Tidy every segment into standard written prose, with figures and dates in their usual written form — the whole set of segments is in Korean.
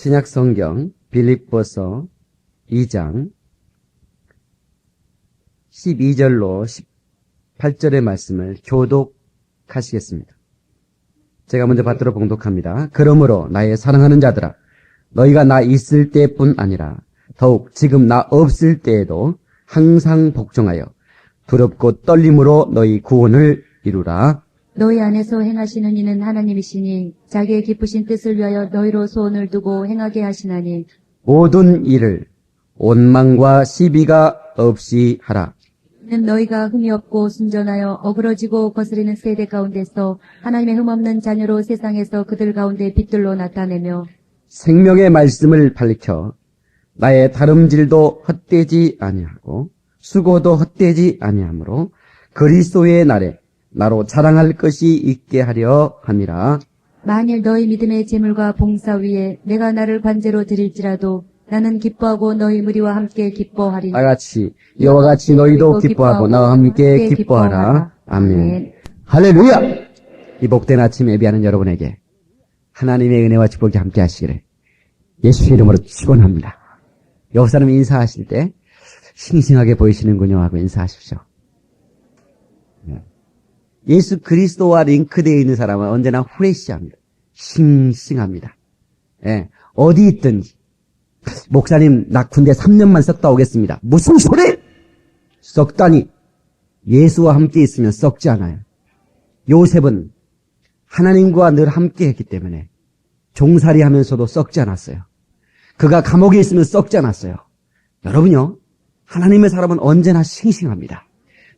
신약성경 빌립보서 2장 12절로 18절의 말씀을 교독하시겠습니다. 제가 먼저 받들어 봉독합니다. 그러므로 나의 사랑하는 자들아, 너희가 나 있을 때뿐 아니라 더욱 지금 나 없을 때에도 항상 복종하여 두렵고 떨림으로 너희 구원을 이루라. 너희 안에서 행하시는 이는 하나님이시니 자기의 기쁘신 뜻을 위하여 너희로 소원을 두고 행하게 하시나니 모든 일을 원망과 시비가 없이 하라. 이는 너희가 흠이 없고 순전하여 어그러지고 거스리는 세대 가운데서 하나님의 흠없는 자녀로 세상에서 그들 가운데 빛들로 나타내며 생명의 말씀을 밝혀 나의 다름질도 헛되지 아니하고 수고도 헛되지 아니하므로 그리스도의 날에 나로 자랑할 것이 있게 하려 함이라. 만일 너희 믿음의 제물과 봉사 위에 내가 나를 관제로 드릴지라도 나는 기뻐하고 너희 무리와 함께 기뻐하리니 다같이 이와 같이 너희도 기뻐하고 나와 함께 기뻐하라. 아멘. 할렐루야. 이 복된 아침 예배하는 여러분에게 하나님의 은혜와 축복이 함께 하시기를 예수의 이름으로 축원합니다. 옆 사람 인사하실 때 싱싱하게 보이시는군요 하고 인사하십시오. 예수 그리스도와 링크되어 있는 사람은 언제나 후레쉬합니다. 싱싱합니다. 예, 어디 있든지. 목사님, 나 군대 3년만 썩다 오겠습니다. 무슨 소리? 썩다니. 예수와 함께 있으면 썩지 않아요. 요셉은 하나님과 늘 함께 했기 때문에 종살이 하면서도 썩지 않았어요. 그가 감옥에 있으면 썩지 않았어요. 여러분요, 하나님의 사람은 언제나 싱싱합니다.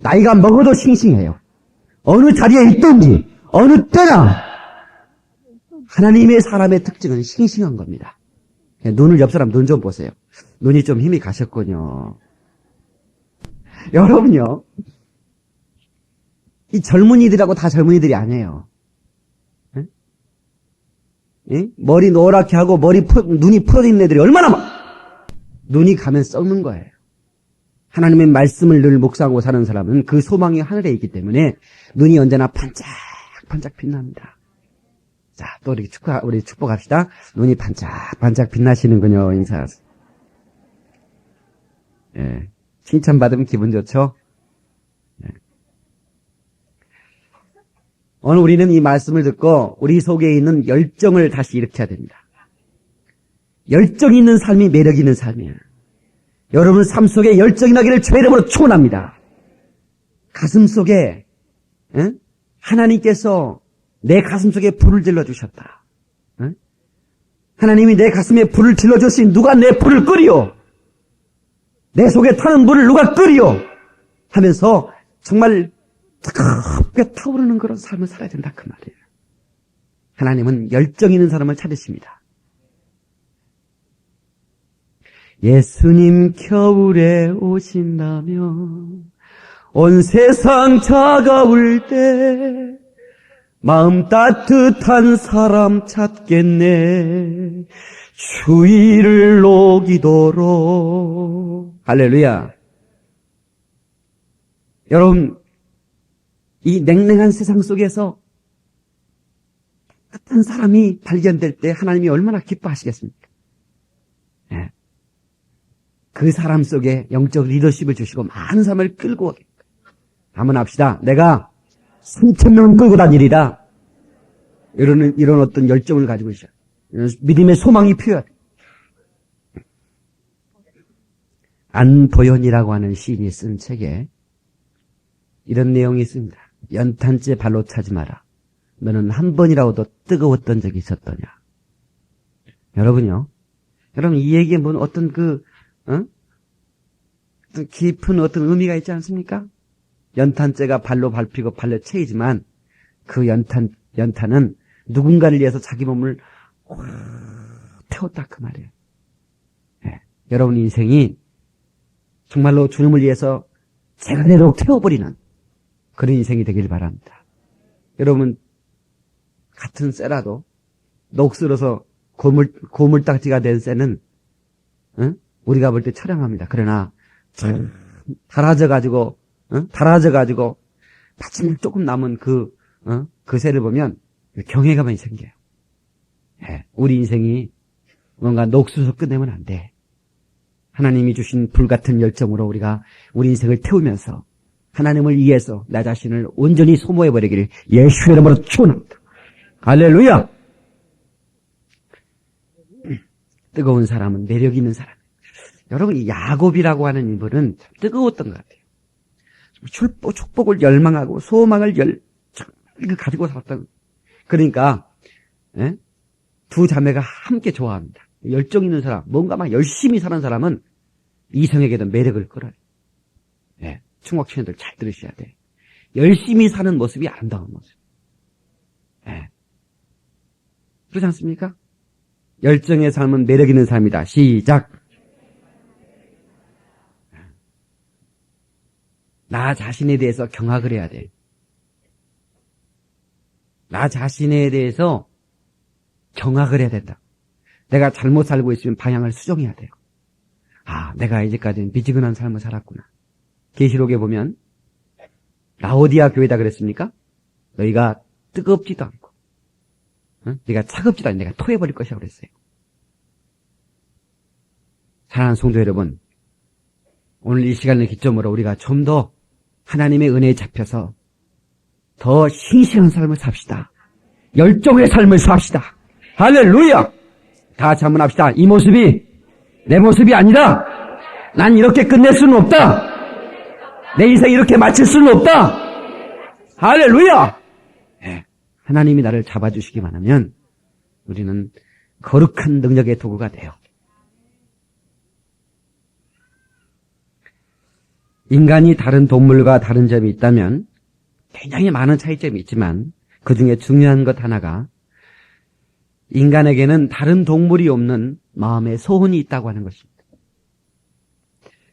나이가 먹어도 싱싱해요. 어느 자리에 있든지 어느 때나 하나님의 사람의 특징은 싱싱한 겁니다. 눈을 옆 사람 눈 좀 보세요. 눈이 좀 힘이 가셨군요. 여러분요, 이 젊은이들하고 다 젊은이들이 아니에요. 에? 에? 머리 노랗게 하고 눈이 풀어진 애들이 얼마나 눈이 가면 썩는 거예요. 하나님의 말씀을 늘 묵상하고 사는 사람은 그 소망이 하늘에 있기 때문에 눈이 언제나 반짝반짝 빛납니다. 자, 또 이렇게 우리 축복합시다. 눈이 반짝반짝 빛나시는군요. 인사하세요. 예. 칭찬받으면 기분 좋죠? 예. 오늘 우리는 이 말씀을 듣고 우리 속에 있는 열정을 다시 일으켜야 됩니다. 열정 있는 삶이 매력 있는 삶이에요. 여러분 삶 속에 열정이 나기를 주의 이름으로 축원합니다. 가슴 속에 하나님께서 내 가슴 속에 불을 질러주셨다. 하나님이 내 가슴에 불을 질러주신 누가 내 불을 끄리오? 내 속에 타는 불을 누가 끄리오? 하면서 정말 뜨겁게 타오르는 그런 삶을 살아야 된다 그 말이에요. 하나님은 열정 있는 사람을 찾으십니다. 예수님 겨울에 오신다면 온 세상 차가울 때 마음 따뜻한 사람 찾겠네. 주의를 녹이도록. 할렐루야. 여러분, 이 냉랭한 세상 속에서 따뜻한 사람이 발견될 때 하나님이 얼마나 기뻐하시겠습니까? 네. 그 사람 속에 영적 리더십을 주시고 많은 사람을 끌고 오겠다. 한번 합시다. 내가 3,000명을 끌고 다니리라. 이런 어떤 열정을 가지고 있어요. 믿음의 소망이 필요하다. 안보현이라고 하는 시인이 쓴 책에 이런 내용이 있습니다. 연탄재 발로 차지 마라. 너는 한 번이라도 뜨거웠던 적이 있었더냐. 여러분 이 얘기에 뭔 어떤 깊은 어떤 의미가 있지 않습니까? 연탄재가 발로 밟히고 발로 채이지만 그 연탄은 누군가를 위해서 자기 몸을 태웠다 그 말이에요. 네. 여러분 인생이 정말로 주님을 위해서 제가되도록 태워버리는 그런 인생이 되길 바랍니다. 여러분 같은 쇠라도 녹슬어서 고물딱지가 된 쇠는 우리가 볼 때 처량합니다. 그러나 달아져가지고 마지막 조금 남은 그 쇠를 보면 경외감이 생겨요. 네, 우리 인생이 뭔가 녹수서 끝내면 안 돼. 하나님이 주신 불같은 열정으로 우리가 우리 인생을 태우면서 하나님을 위해서 나 자신을 온전히 소모해버리기를 예수의 이름으로 축원합니다. 할렐루야! 뜨거운 사람은 매력 있는 사람. 여러분, 이 야곱이라고 하는 인물은 참 뜨거웠던 것 같아요. 축복을 열망하고 소망을 가지고 살았던. 그러니까 두 자매가 함께 좋아합니다. 열정 있는 사람, 뭔가 막 열심히 사는 사람은 이성에게도 매력을 끌어요. 충격 친구들 잘 들으셔야 돼. 열심히 사는 모습이 아름다운 모습. 그렇지 않습니까? 열정의 삶은 매력 있는 삶이다. 시작. 나 자신에 대해서 경악을 해야 돼. 나 자신에 대해서 경악을 해야 된다. 내가 잘못 살고 있으면 방향을 수정해야 돼요. 내가 이제까지는 미지근한 삶을 살았구나. 계시록에 보면 라오디아 교회다 그랬습니까? 너희가 뜨겁지도 않고 네가 차갑지도 않고 내가 토해버릴 것이라고 그랬어요. 사랑하는 성도 여러분, 오늘 이 시간을 기점으로 우리가 좀 더 하나님의 은혜에 잡혀서 더 싱싱한 삶을 삽시다. 열정의 삶을 삽시다. 할렐루야! 다 같이 한번 합시다. 이 모습이 내 모습이 아니다. 난 이렇게 끝낼 수는 없다. 내 인생 이렇게 마칠 수는 없다. 할렐루야! 하나님이 나를 잡아주시기만 하면 우리는 거룩한 능력의 도구가 돼요. 인간이 다른 동물과 다른 점이 있다면 굉장히 많은 차이점이 있지만 그 중에 중요한 것 하나가 인간에게는 다른 동물이 없는 마음의 소원이 있다고 하는 것입니다.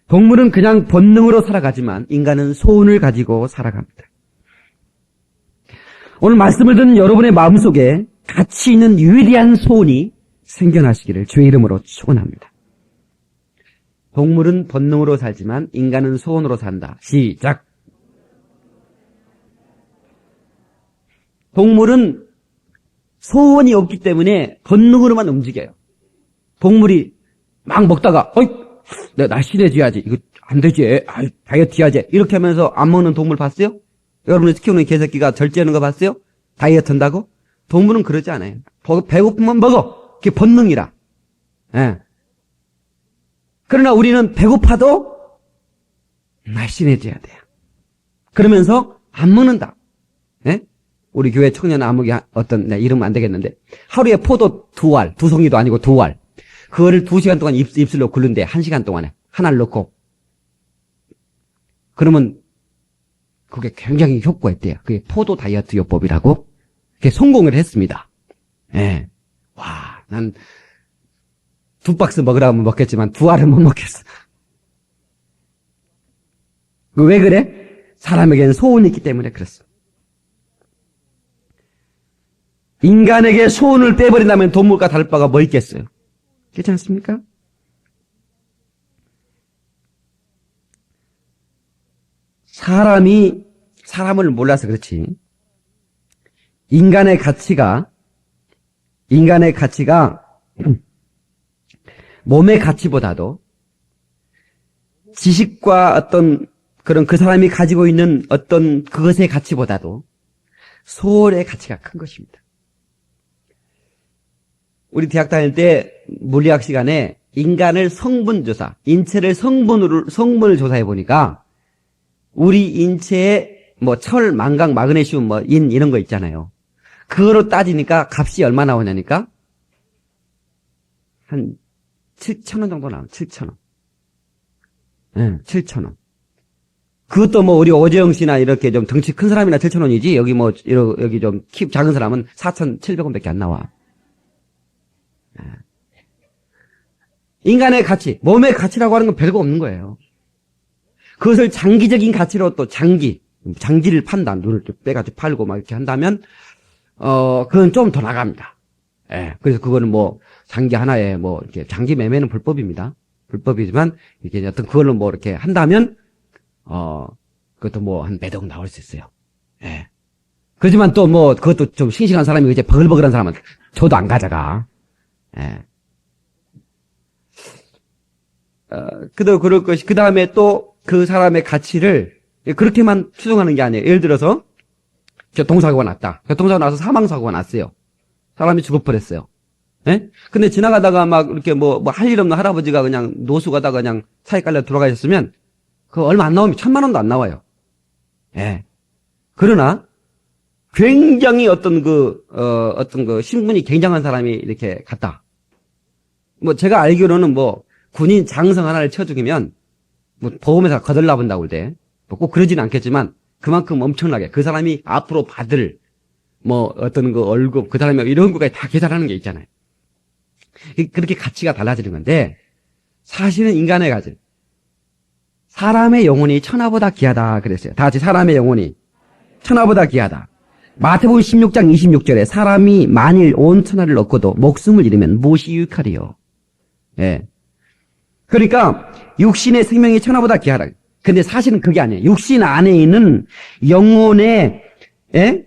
동물은 그냥 본능으로 살아가지만 인간은 소원을 가지고 살아갑니다. 오늘 말씀을 듣는 여러분의 마음속에 가치 있는 유일한 소원이 생겨나시기를 주의 이름으로 축원합니다. 동물은 본능으로 살지만 인간은 소원으로 산다. 시작. 동물은 소원이 없기 때문에 본능으로만 움직여요. 동물이 막 먹다가 내가 날씬해져야지. 이거 안 되지. 다이어트 해야지. 이렇게 하면서 안 먹는 동물 봤어요? 여러분이 키우는 개새끼가 절제하는 거 봤어요? 다이어트 한다고? 동물은 그러지 않아요. 배고프면 먹어. 그게 본능이라. 그러나 우리는 배고파도 날씬해져야 돼요. 그러면서 안 먹는다. 우리 교회 청년 아무개 이름은 안 되겠는데 하루에 포도 2알, 2송이도 아니고 2알. 그거를 2시간 동안 입술로 굴른대. 1시간 동안에 하나를 넣고. 그러면 그게 굉장히 효과있대요. 그게 포도 다이어트 요법이라고. 그게 성공을 했습니다. 난 2박스 먹으라면 먹겠지만 2알은 못 먹겠어. 왜 그래? 사람에게는 소원이 있기 때문에 그렇습니다. 인간에게 소원을 빼버린다면 동물과 다를 바가 뭐 있겠어요? 그렇지 않습니까? 사람이 사람을 몰라서 그렇지. 인간의 가치가 몸의 가치보다도 지식과 어떤 그런 그 사람이 가지고 있는 어떤 그것의 가치보다도 소원의 가치가 큰 것입니다. 우리 대학 다닐 때 물리학 시간에 인간을 성분조사, 인체를 성분을 조사해 보니까 우리 인체에 철, 망강, 마그네슘, 인 이런 거 있잖아요. 그거로 따지니까 값이 얼마 나오냐니까 한 7,000원 정도 나와요. 7,000원. 7,000원. 그것도 우리 오재영 씨나 이렇게 좀 덩치 큰 사람이나 7,000원이지 여기 여기 좀 키 작은 사람은 4,700원밖에 안 나와. 인간의 가치, 몸의 가치라고 하는 건 별거 없는 거예요. 그것을 장기적인 가치로 또 장기를 판다. 눈을 빼가지고 팔고 막 이렇게 한다면, 그건 좀 더 나갑니다. 그래서 그거는 장기 하나에 이렇게 장기 매매는 불법입니다. 불법이지만, 이렇게 어떤 그걸로 이렇게 한다면, 그것도 한 매덕 나올 수 있어요. 그렇지만 또 그것도 좀 싱싱한 사람이 이제 버글버글한 사람은 저도 안 가져가. 그도 그럴 것이, 그 다음에 또 그 사람의 가치를 그렇게만 추정하는 게 아니에요. 예를 들어서, 교통사고가 났다. 교통사고가 나서 사망사고가 났어요. 사람이 죽어버렸어요. 예? 근데 지나가다가 막 이렇게 할 일 없는 할아버지가 그냥 노수 가다가 그냥 차에 깔려 돌아가셨으면, 그거 얼마 안 나오면 1,000만 원도 안 나와요. 예. 그러나, 굉장히 어떤 그 신분이 굉장한 사람이 이렇게 갔다. 제가 알기로는 군인 장성 하나를 쳐 죽이면, 보험회사 거들나 본다고 할 때, 꼭 그러지는 않겠지만, 그만큼 엄청나게, 그 사람이 앞으로 받을, 어떤 그 월급, 그 사람이 이런 것까지 다 계산하는 게 있잖아요. 그렇게 가치가 달라지는 건데, 사실은 인간의 가치, 사람의 영혼이 천하보다 귀하다 그랬어요. 다 같이 사람의 영혼이 천하보다 귀하다. 마태복음 16장 26절에 사람이 만일 온 천하를 얻고도 목숨을 잃으면 무엇이 유익하리요. 예. 그러니까 육신의 생명이 천하보다 귀하다. 근데 사실은 그게 아니에요. 육신 안에 있는 영혼의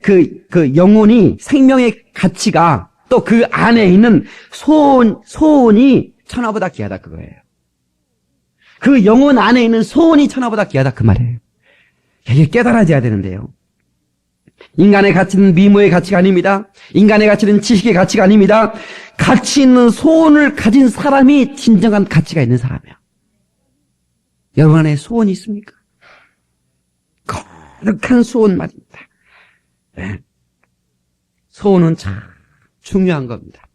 그 영혼이 생명의 가치가 또 그 안에 있는 소원이 천하보다 귀하다 그거예요. 그 영혼 안에 있는 소원이 천하보다 귀하다 그 말이에요. 이게 깨달아져야 되는데요. 인간의 가치는 미모의 가치가 아닙니다. 인간의 가치는 지식의 가치가 아닙니다. 가치 있는 소원을 가진 사람이 진정한 가치가 있는 사람이야. 여러분 안에 소원이 있습니까? 거룩한 소원 말입니다. 네. 소원은 참 중요한 겁니다.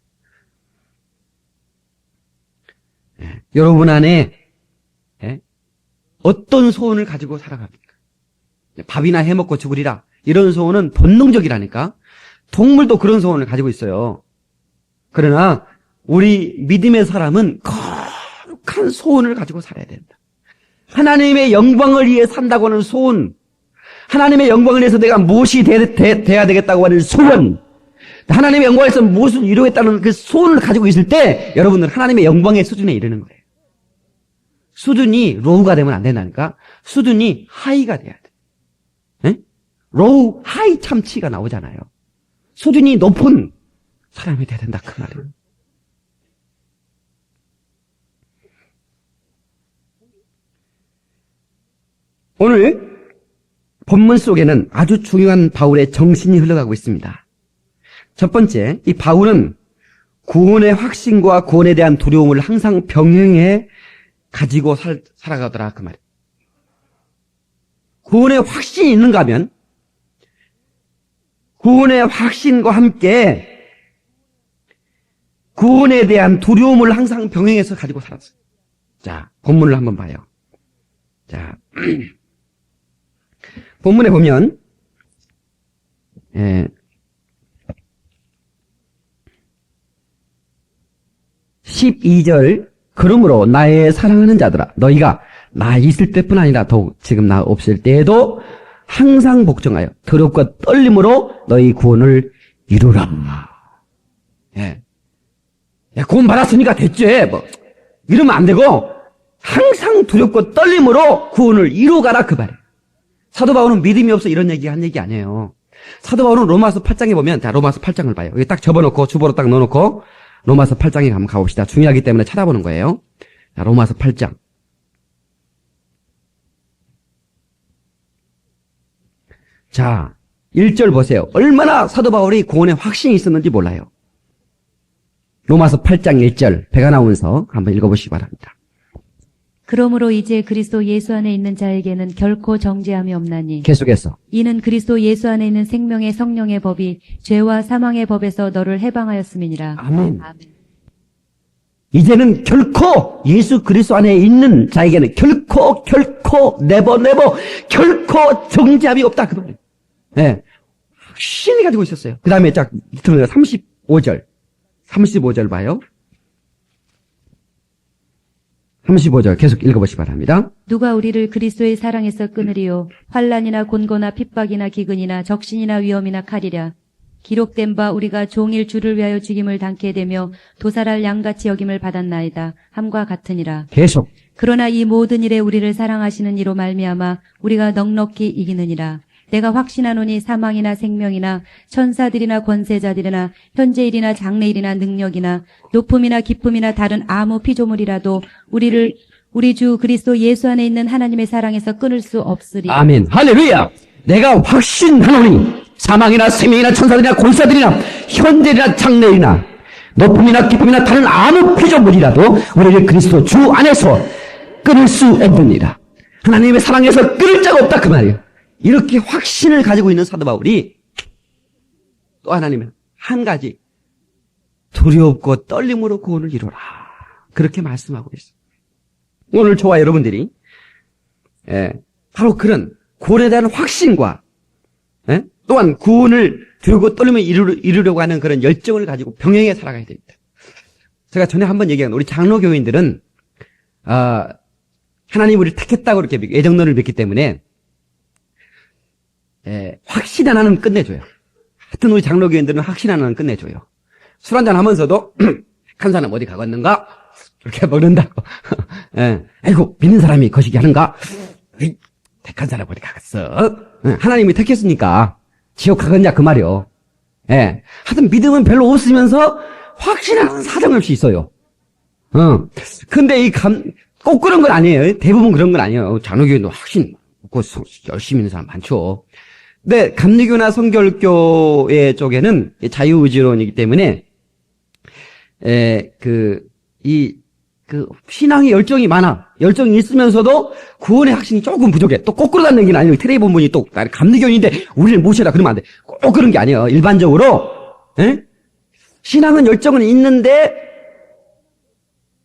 네. 여러분 안에 어떤 소원을 가지고 살아갑니까? 밥이나 해먹고 죽으리라. 이런 소원은 본능적이라니까. 동물도 그런 소원을 가지고 있어요. 그러나 우리 믿음의 사람은 거룩한 소원을 가지고 살아야 된다. 하나님의 영광을 위해 산다고 하는 소원, 하나님의 영광을 위해서 내가 무엇이 돼야 되겠다고 하는 소원, 하나님의 영광에서 무엇을 이루겠다는 그 소원을 가지고 있을 때 여러분은 하나님의 영광의 수준에 이르는 거예요. 수준이 로우가 되면 안 된다니까. 수준이 하이가 돼야 돼. 네? 로우, 하이 참치가 나오잖아요. 수준이 높은 사람이 돼야 된다 그 말이에요. 오늘 본문 속에는 아주 중요한 바울의 정신이 흘러가고 있습니다. 첫 번째, 이 바울은 구원의 확신과 구원에 대한 두려움을 항상 병행해 가지고 살아가더라 그 말이에요. 구원의 확신이 있는가 하면 구원의 확신과 함께 구원에 대한 두려움을 항상 병행해서 가지고 살았어요. 자, 본문을 한번 봐요. 자, 본문에 보면 12절 그러므로 나의 사랑하는 자들아 너희가 나 있을 때뿐 아니라 더욱 지금 나 없을 때에도 항상 복종하여 두렵고 떨림으로 너희 구원을 이루라. 예. 야, 구원 받았으니까 됐지. 이러면 안 되고 항상 두렵고 떨림으로 구원을 이루가라 그 말이에요. 사도 바울은 믿음이 없어 이런 한 얘기 아니에요. 사도 바울은 로마서 8장에 보면, 자, 로마서 8장을 봐요. 여기 딱 접어놓고, 주보로 딱 넣어놓고, 로마서 8장에 한번 가봅시다. 중요하기 때문에 찾아보는 거예요. 자, 로마서 8장. 자, 1절 보세요. 얼마나 사도 바울이 구원에 확신이 있었는지 몰라요. 로마서 8장 1절, 배가 나오면서 한번 읽어보시기 바랍니다. 그러므로 이제 그리스도 예수 안에 있는 자에게는 결코 정죄함이 없나니 계속해서. 이는 그리스도 예수 안에 있는 생명의 성령의 법이 죄와 사망의 법에서 너를 해방하였음이니라. 아멘. 이제는 결코 예수 그리스도 안에 있는 자에게는 결코 네버 결코 정죄함이 없다 그 말이에요. 네. 확신이 가지고 있었어요. 그 다음에 딱 35절 봐요. 35절 계속 읽어보시기 바랍니다. 누가 우리를 그리스도의 사랑에서 끊으리요. 환난이나 곤고나 핍박이나 기근이나 적신이나 위험이나 칼이랴. 기록된 바 우리가 종일 주를 위하여 죽임을 당케 되며 도살할 양같이 여김을 받았나이다. 함과 같으니라. 계속. 그러나 이 모든 일에 우리를 사랑하시는 이로 말미암아 우리가 넉넉히 이기느니라. 내가 확신하노니 사망이나 생명이나 천사들이나 권세자들이나 현재일이나 장래일이나 능력이나 높음이나 깊음이나 다른 아무 피조물이라도 우리를 우리 주 그리스도 예수 안에 있는 하나님의 사랑에서 끊을 수 없으리. 아멘. 할렐루야. 내가 확신하노니 사망이나 생명이나 천사들이나 권사들이나 현재나 장래이나 높음이나 기쁨이나 다른 아무 피조물이라도 우리를 그리스도 주 안에서 끊을 수 없느니라. 하나님의 사랑에서 끊을 자가 없다 그 말이에요. 이렇게 확신을 가지고 있는 사도 바울이 또 하나님은 한 가지 두렵고 떨림으로 구원을 이루라 그렇게 말씀하고 있어요. 오늘 저와 여러분들이 바로 그런 구원에 대한 확신과 또한 구원을 두렵고 떨림을 이루려고 하는 그런 열정을 가지고 병행해 살아가야 됩니다. 제가 전에 한번 얘기한 우리 장로교인들은 하나님 우리를 택했다고 이렇게 애정론을 믿기 때문에 확신 하나는 끝내줘요. 하여튼 우리 장로교인들은 확신 하나는 끝내줘요. 술 한잔 하면서도 한 사람 어디 가겠는가? 이렇게 먹는다고. 아이고 믿는 사람이 거시기 하는가? 택한 사람 어디 가겠어? 하나님이 택했으니까 지옥 가겠냐 그 말이요. 하여튼 믿음은 별로 없으면서 확신하는 사정없이 있어요. 근데 꼭 그런 건 아니에요. 대부분 그런 건 아니에요. 장로교인도 확신 없고 열심히 있는 사람 많죠. 근데 감리교나 성결교회 쪽에는 자유의지론이기 때문에 신앙의 열정이 많아. 열정이 있으면서도 구원의 확신이 조금 부족해. 또 거꾸로 가는 얘기는 아니에요. 테레비 본 분이 또 감리교인인데 우리를 모셔라 그러면 안 돼. 꼭 그런 게 아니에요. 일반적으로 신앙은 열정은 있는데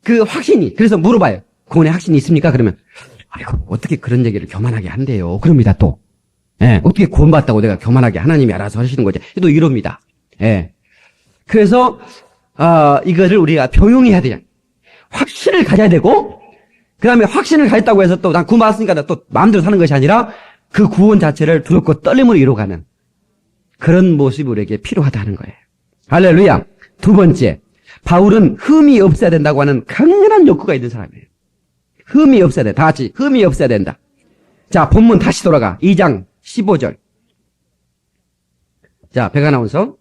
그 확신이 그래서 물어봐요. 구원의 확신이 있습니까? 그러면 아이고 어떻게 그런 얘기를 교만하게 한대요. 그럽니다 또. 어떻게 구원받다고 내가 교만하게 하나님이 알아서 하시는 거지. 또 이럽니다. 그래서 이거를 우리가 병용해야 돼요. 확신을 가져야 되고 그 다음에 확신을 가졌다고 해서 또 난 구원받았으니까 나 또 마음대로 사는 것이 아니라 그 구원 자체를 두렵고 떨림으로 이루어가는 그런 모습이 우리에게 필요하다는 거예요. 할렐루야. 두 번째, 바울은 흠이 없어야 된다고 하는 강렬한 욕구가 있는 사람이에요. 흠이 없어야 돼. 다 같이 흠이 없어야 된다. 자, 본문 다시 돌아가. 2장 15절. 자, 백아나운서.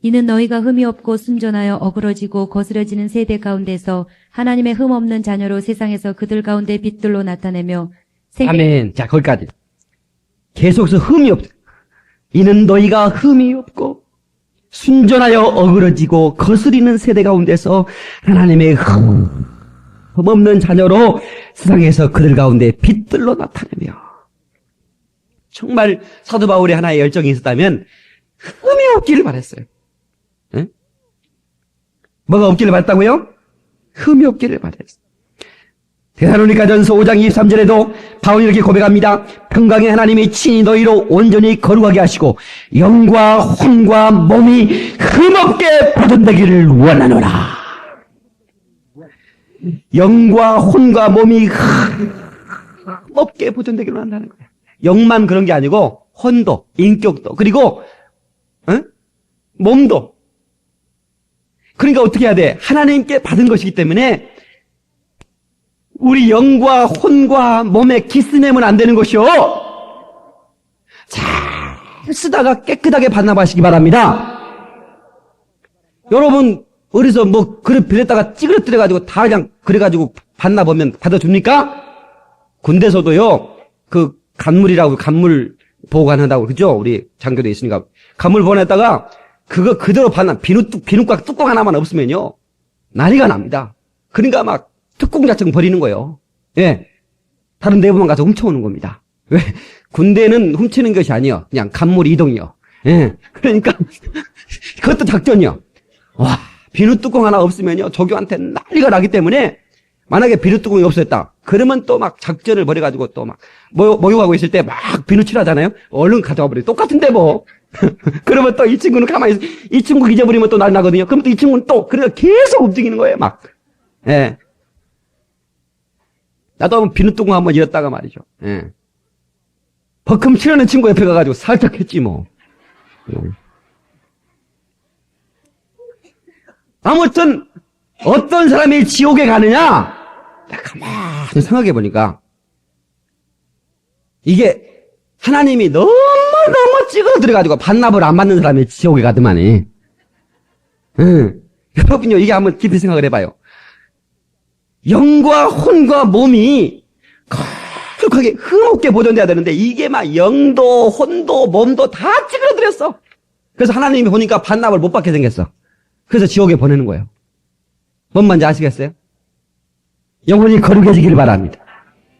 이는 너희가 흠이 없고 순전하여 어그러지고 거스려지는 세대 가운데서 하나님의 흠 없는 자녀로 세상에서 그들 가운데 빛들로 나타내며 아멘. 자, 거기까지. 계속해서 흠이 없다. 이는 너희가 흠이 없고 순전하여 어그러지고 거스리는 세대 가운데서 하나님의 흠 없는 자녀로 세상에서 그들 가운데 빛들로 나타내며. 정말 사도 바울의 하나의 열정이 있었다면 흠이 없기를 바랬어요. 뭐가 없기를 바랬다고요? 흠이 없기를 바랬어요. 데살로니가전서 5장 23절에도 바울이 이렇게 고백합니다. 평강의 하나님이 친히 너희로 온전히 거룩하게 하시고 영과 혼과 몸이 흠없게 보존되기를 원하노라. 영과 혼과 몸이 흠없게 보존되기를 원한다는 거예요. 영만 그런 게 아니고 혼도, 인격도, 그리고 몸도. 그러니까 어떻게 해야 돼? 하나님께 받은 것이기 때문에 우리 영과 혼과 몸에 기스내면 안 되는 것이요. 잘 쓰다가 깨끗하게 반납하시기 바랍니다. 여러분 어디서 뭐 그릇 빌렸다가 찌그러뜨려가지고 다 그냥 그래가지고 반납하면 받아줍니까? 군대에서도요. 그 간물이라고 간물 보관한다고 그죠? 우리 장교도 있으니까 간물 보관했다가 그거 그대로 반납 비누각 뚜껑 하나만 없으면요 난리가 납니다. 그러니까 막 특공 자청 버리는 거예요. 다른 내부만 가서 훔쳐오는 겁니다. 왜? 군대는 훔치는 것이 아니에요. 그냥 간물 이동이요. 그러니까 그것도 작전이요. 와, 비누 뚜껑 하나 없으면요 조교한테 난리가 나기 때문에 만약에 비누 뚜껑이 없었다. 그러면 또 막 작전을 벌여가지고 또 막 목욕하고 있을 때 막 비누 칠하잖아요. 얼른 가져와 버려. 똑같은데 뭐. 그러면 또 이 친구는 가만히 있어. 이 친구 잊어버리면 또 난리 나거든요. 그럼 또 이 친구는 또 그래서 계속 움직이는 거예요. 막. 나도 한번 비누 뚜껑 한번 잃었다가 말이죠. 버금 칠하는 친구 옆에 가가지고 살짝 했지 뭐. 아무튼 어떤 사람이 지옥에 가느냐? 가만히 생각해 보니까 이게 하나님이 너무 찌그러들어가지고 반납을 안 받는 사람이 지옥에 가더만이. 여러분요, 이게 한번 깊이 생각을 해봐요. 영과 혼과 몸이 거룩하게 흥없게 보존돼야 되는데 이게 막 영도 혼도 몸도 다 찌그러뜨렸어. 그래서 하나님이 보니까 반납을 못 받게 생겼어. 그래서 지옥에 보내는 거예요. 뭔 말인지 아시겠어요? 영혼이 거룩해지길 바랍니다.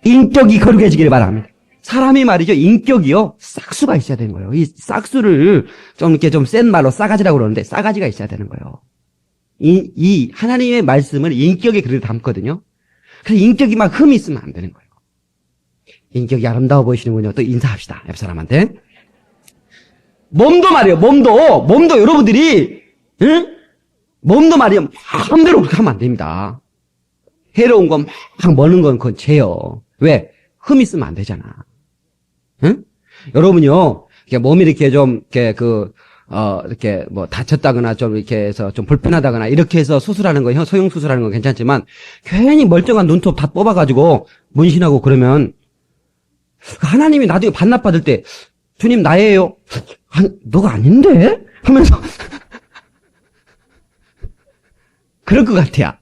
인격이 거룩해지길 바랍니다. 사람이 말이죠, 인격이요, 싹수가 있어야 되는 거예요. 이 싹수를 좀 이렇게 좀 센 말로 싸가지라고 그러는데 싸가지가 있어야 되는 거예요. 이 하나님의 말씀을 인격에 그렇게 담거든요. 그래서 인격이 막 흠이 있으면 안 되는 거예요. 인격이 아름다워 보이시는군요. 또 인사합시다. 옆 사람한테. 몸도 말이에요. 몸도 여러분들이, 응? 몸도 말이에요. 마음대로 그렇게 하면 안 됩니다. 해로운 건 막 먹는 건 그건 죄요. 왜? 흠 있으면 안 되잖아. 응? 여러분요, 이렇게 몸이 이렇게 좀, 이렇게 뭐 다쳤다거나 좀 이렇게 해서 좀 불편하다거나 이렇게 해서 수술하는 거, 소형 수술하는 건 괜찮지만 괜히 멀쩡한 눈톱 다 뽑아가지고 문신하고 그러면 하나님이 나중에 반납받을 때 주님 나예요. 너가 아닌데? 하면서 그럴 것 같아요.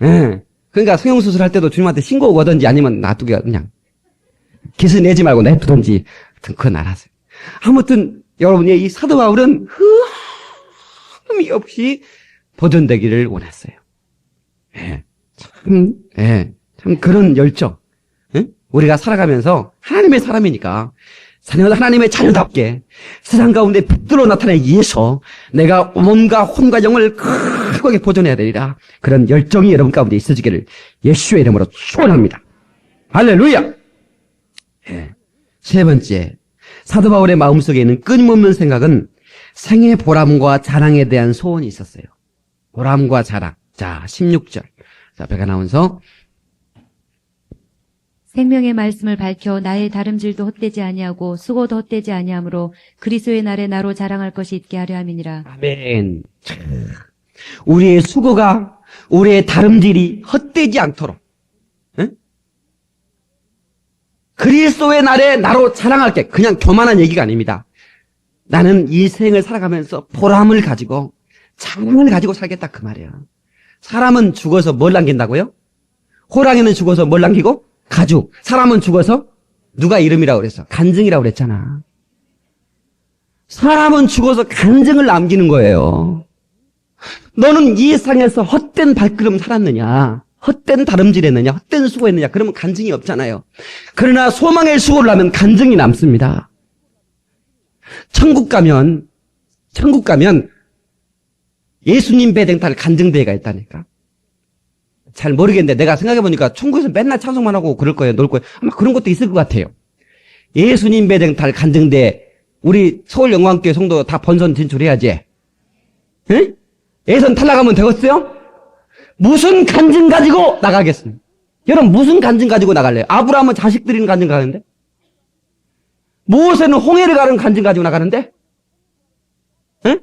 예. 그러니까 성형수술 할 때도 주님한테 신고 오든지 아니면 놔두게 그냥 기스 내지 말고 내두든지 그건 알아서요. 아무튼 여러분이 이 사도 바울은 흠이 없이 보존되기를 원했어요. 예. 참 그런 열정. 예? 우리가 살아가면서 하나님의 사람이니까 하나님의 자녀답게 세상 가운데 빛으로 나타내기 위해서 내가 몸과 혼과 영을 크게 보존해야 되리라. 그런 열정이 여러분 가운데 있어지기를 예수의 이름으로 축원합니다. 할렐루야. 예. 세 번째, 사도 바울의 마음속에 있는 끊임없는 생각은 생의 보람과 자랑에 대한 소원이 있었어요. 보람과 자랑. 자, 16절. 자, 배가 나온서 생명의 말씀을 밝혀 나의 다름질도 헛되지 아니하고 수고도 헛되지 아니하므로 그리스도의 날에 나로 자랑할 것이 있게 하려 함이니라. 아멘. 우리의 수고가 우리의 다름질이 헛되지 않도록 응? 그리스도의 날에 나로 자랑할게. 그냥 교만한 얘기가 아닙니다. 나는 이 생을 살아가면서 보람을 가지고 자랑을 가지고 살겠다 그 말이에요. 사람은 죽어서 뭘 남긴다고요? 호랑이는 죽어서 뭘 남기고? 가죽. 사람은 죽어서 누가 이름이라고 그랬어? 간증이라고 그랬잖아. 사람은 죽어서 간증을 남기는 거예요. 너는 이 세상에서 헛된 발걸음 살았느냐? 헛된 다름질했느냐? 헛된 수고했느냐? 그러면 간증이 없잖아요. 그러나 소망의 수고를 하면 간증이 남습니다. 천국 가면 예수님 배댕탈 간증대회가 있다니까. 잘 모르겠는데 내가 생각해보니까 천국에서 맨날 찬송만 하고 그럴 거예요. 놀 거예요. 아마 그런 것도 있을 것 같아요. 예수님 배댕탈 간증대회. 우리 서울영광교회 성도 다 본선 진출해야지. 응? 예선 탈락하면 되겠어요? 무슨 간증 가지고 나가겠습니까? 여러분 무슨 간증 가지고 나갈래요? 아브라함은 자식 드리는 간증 가는데? 모세는 홍해를 가는 간증 가지고 나가는데? 응?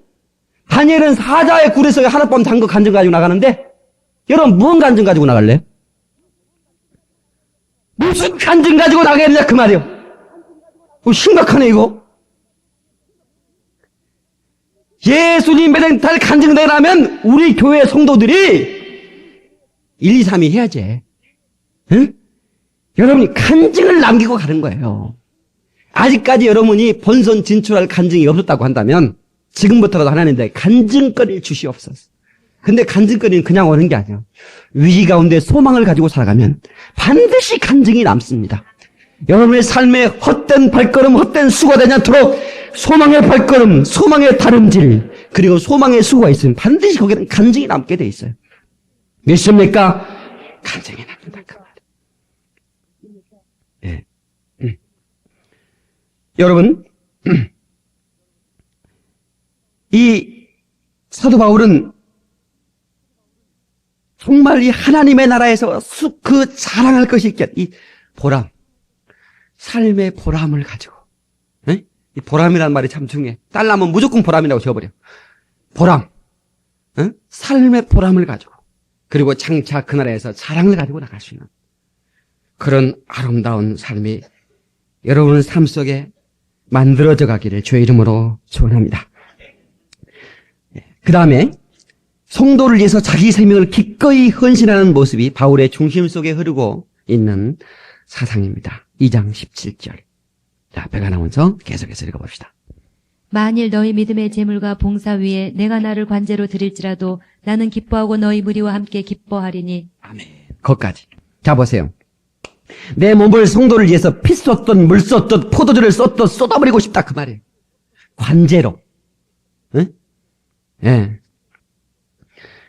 다니엘은 사자의 굴에서 하룻밤 잔 거 간증 가지고 나가는데? 여러분 무슨 간증 가지고 나갈래요? 무슨 간증 가지고 나가야 되냐 그 말이에요. 심각하네 이거. 예수님 배댕탈 간증대회 하면 우리 교회 성도들이 1, 2, 3위 해야지. 응? 여러분이 간증을 남기고 가는 거예요. 아직까지 여러분이 본선 진출할 간증이 없었다고 한다면 지금부터라도 하나님께 간증거리를 주시옵소서. 근데 간증거리는 그냥 오는 게 아니에요. 위기 가운데 소망을 가지고 살아가면 반드시 간증이 남습니다. 여러분의 삶에 헛된 발걸음, 헛된 수고가 되지 않도록 소망의 발걸음, 소망의 다름질, 그리고 소망의 수고가 있으면 반드시 거기는 간증이 남게 돼 있어요. 믿습니까? 간증이 납니다. 그 말이에요. 예. 여러분, 이 사도 바울은 정말 이 하나님의 나라에서 그 자랑할 것이 있겠, 이 보람, 삶의 보람을 가지고, 네? 이 보람이라는 말이 참 중요해. 딸 낳으면 무조건 보람이라고 지어버려. 보람, 네? 삶의 보람을 가지고, 그리고 장차 그 나라에서 자랑을 가지고 나갈 수 있는 그런 아름다운 삶이 여러분 삶 속에 만들어져 가기를 주의 이름으로 축원합니다. 그 다음에 성도를 위해서 자기 생명을 기꺼이 헌신하는 모습이 바울의 중심 속에 흐르고 있는 사상입니다. 2장 17절. 자, 배가 나오면서 계속해서 읽어봅시다. 만일 너희 믿음의 재물과 봉사 위에 내가 나를 관제로 드릴지라도 나는 기뻐하고 너희 무리와 함께 기뻐하리니. 아멘. 거기까지. 자, 보세요. 내 몸을 성도를 위해서 피 쏟든 물 쏟든 포도주를 쏟든 쏟아버리고 싶다 그 말이에요. 관제로. 응? 예.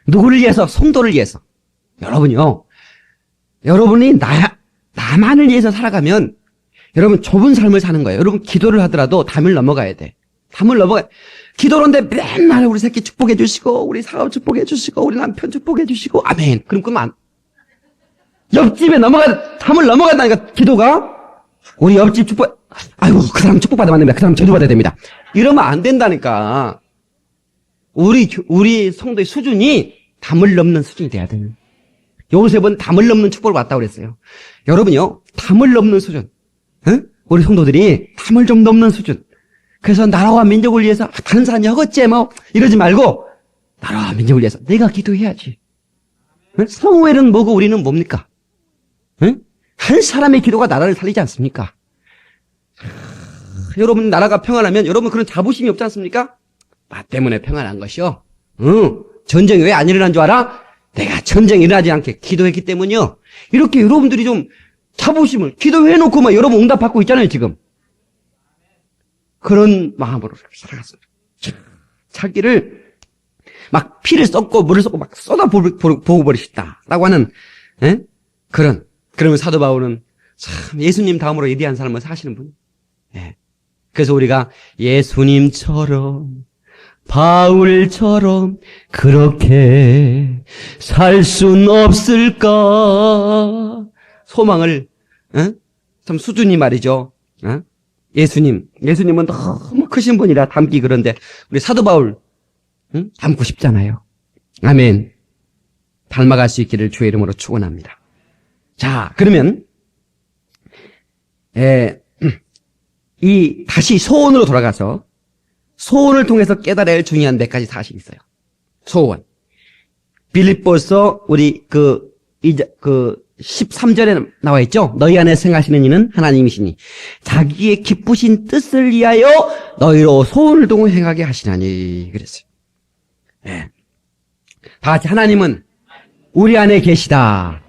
누구를 위해서? 성도를 위해서. 여러분요. 여러분이 나만을 위해서 살아가면 여러분 좁은 삶을 사는 거예요. 여러분 기도를 하더라도 담을 넘어가야 돼. 담을 넘어가야 기도론데 맨날 우리 새끼 축복해 주시고 우리 사업 축복해 주시고 우리 남편 축복해 주시고 아멘. 그럼 그만. 옆집에 담을 넘어간다니까 기도가. 우리 옆집 축복, 아이고 그 사람 축복받으면 안 됩니다. 그 사람 저주받아야 됩니다. 이러면 안 된다니까. 우리 성도의 수준이 담을 넘는 수준이 돼야 돼요. 요셉은 담을 넘는 축복을 받다고 그랬어요. 여러분요, 담을 넘는 수준. 응? 우리 성도들이 담을 좀 넘는 수준. 그래서 나라와 민족을 위해서 다른 사람이 허겄지 뭐 이러지 말고 나라와 민족을 위해서 내가 기도해야지. 응? 사무엘은 뭐고 우리는 뭡니까? 응? 한 사람의 기도가 나라를 살리지 않습니까? 여러분 나라가 평안하면 여러분 그런 자부심이 없지 않습니까? 나 때문에 평안한 것이요. 전쟁이 왜 안 일어난 줄 알아? 내가 전쟁이 일어나지 않게 기도했기 때문이요. 이렇게 여러분들이 좀 자부심을 기도해놓고 막 여러분 응답받고 있잖아요 지금. 그런 마음으로 살아갔습니다. 자기를 막 피를 쏟고 물을 쏟고 막 쏟아부어 버리시다라고 하는 그러면 사도 바울은 참 예수님 다음으로 위대한 삶을 사시는 분. 예. 그래서 우리가 예수님처럼 바울처럼 그렇게 살 순 없을까? 소망을 참 수준이 말이죠. 예수님은 너무 크신 분이라 닮기 그런데 우리 사도 바울 닮고 싶잖아요. 아멘. 닮아갈 수 있기를 주의 이름으로 축원합니다. 자, 그러면 다시 소원으로 돌아가서 소원을 통해서 깨달아야 할 중요한 몇 가지 사실이 있어요. 소원. 빌립보서 우리 13절에 나와 있죠. 너희 안에 생각하시는 이는 하나님이시니 자기의 기쁘신 뜻을 위하여 너희로 소원을 동을 행하게 하시나니 그랬어요. 네. 다 같이 하나님은 우리 안에 계시다.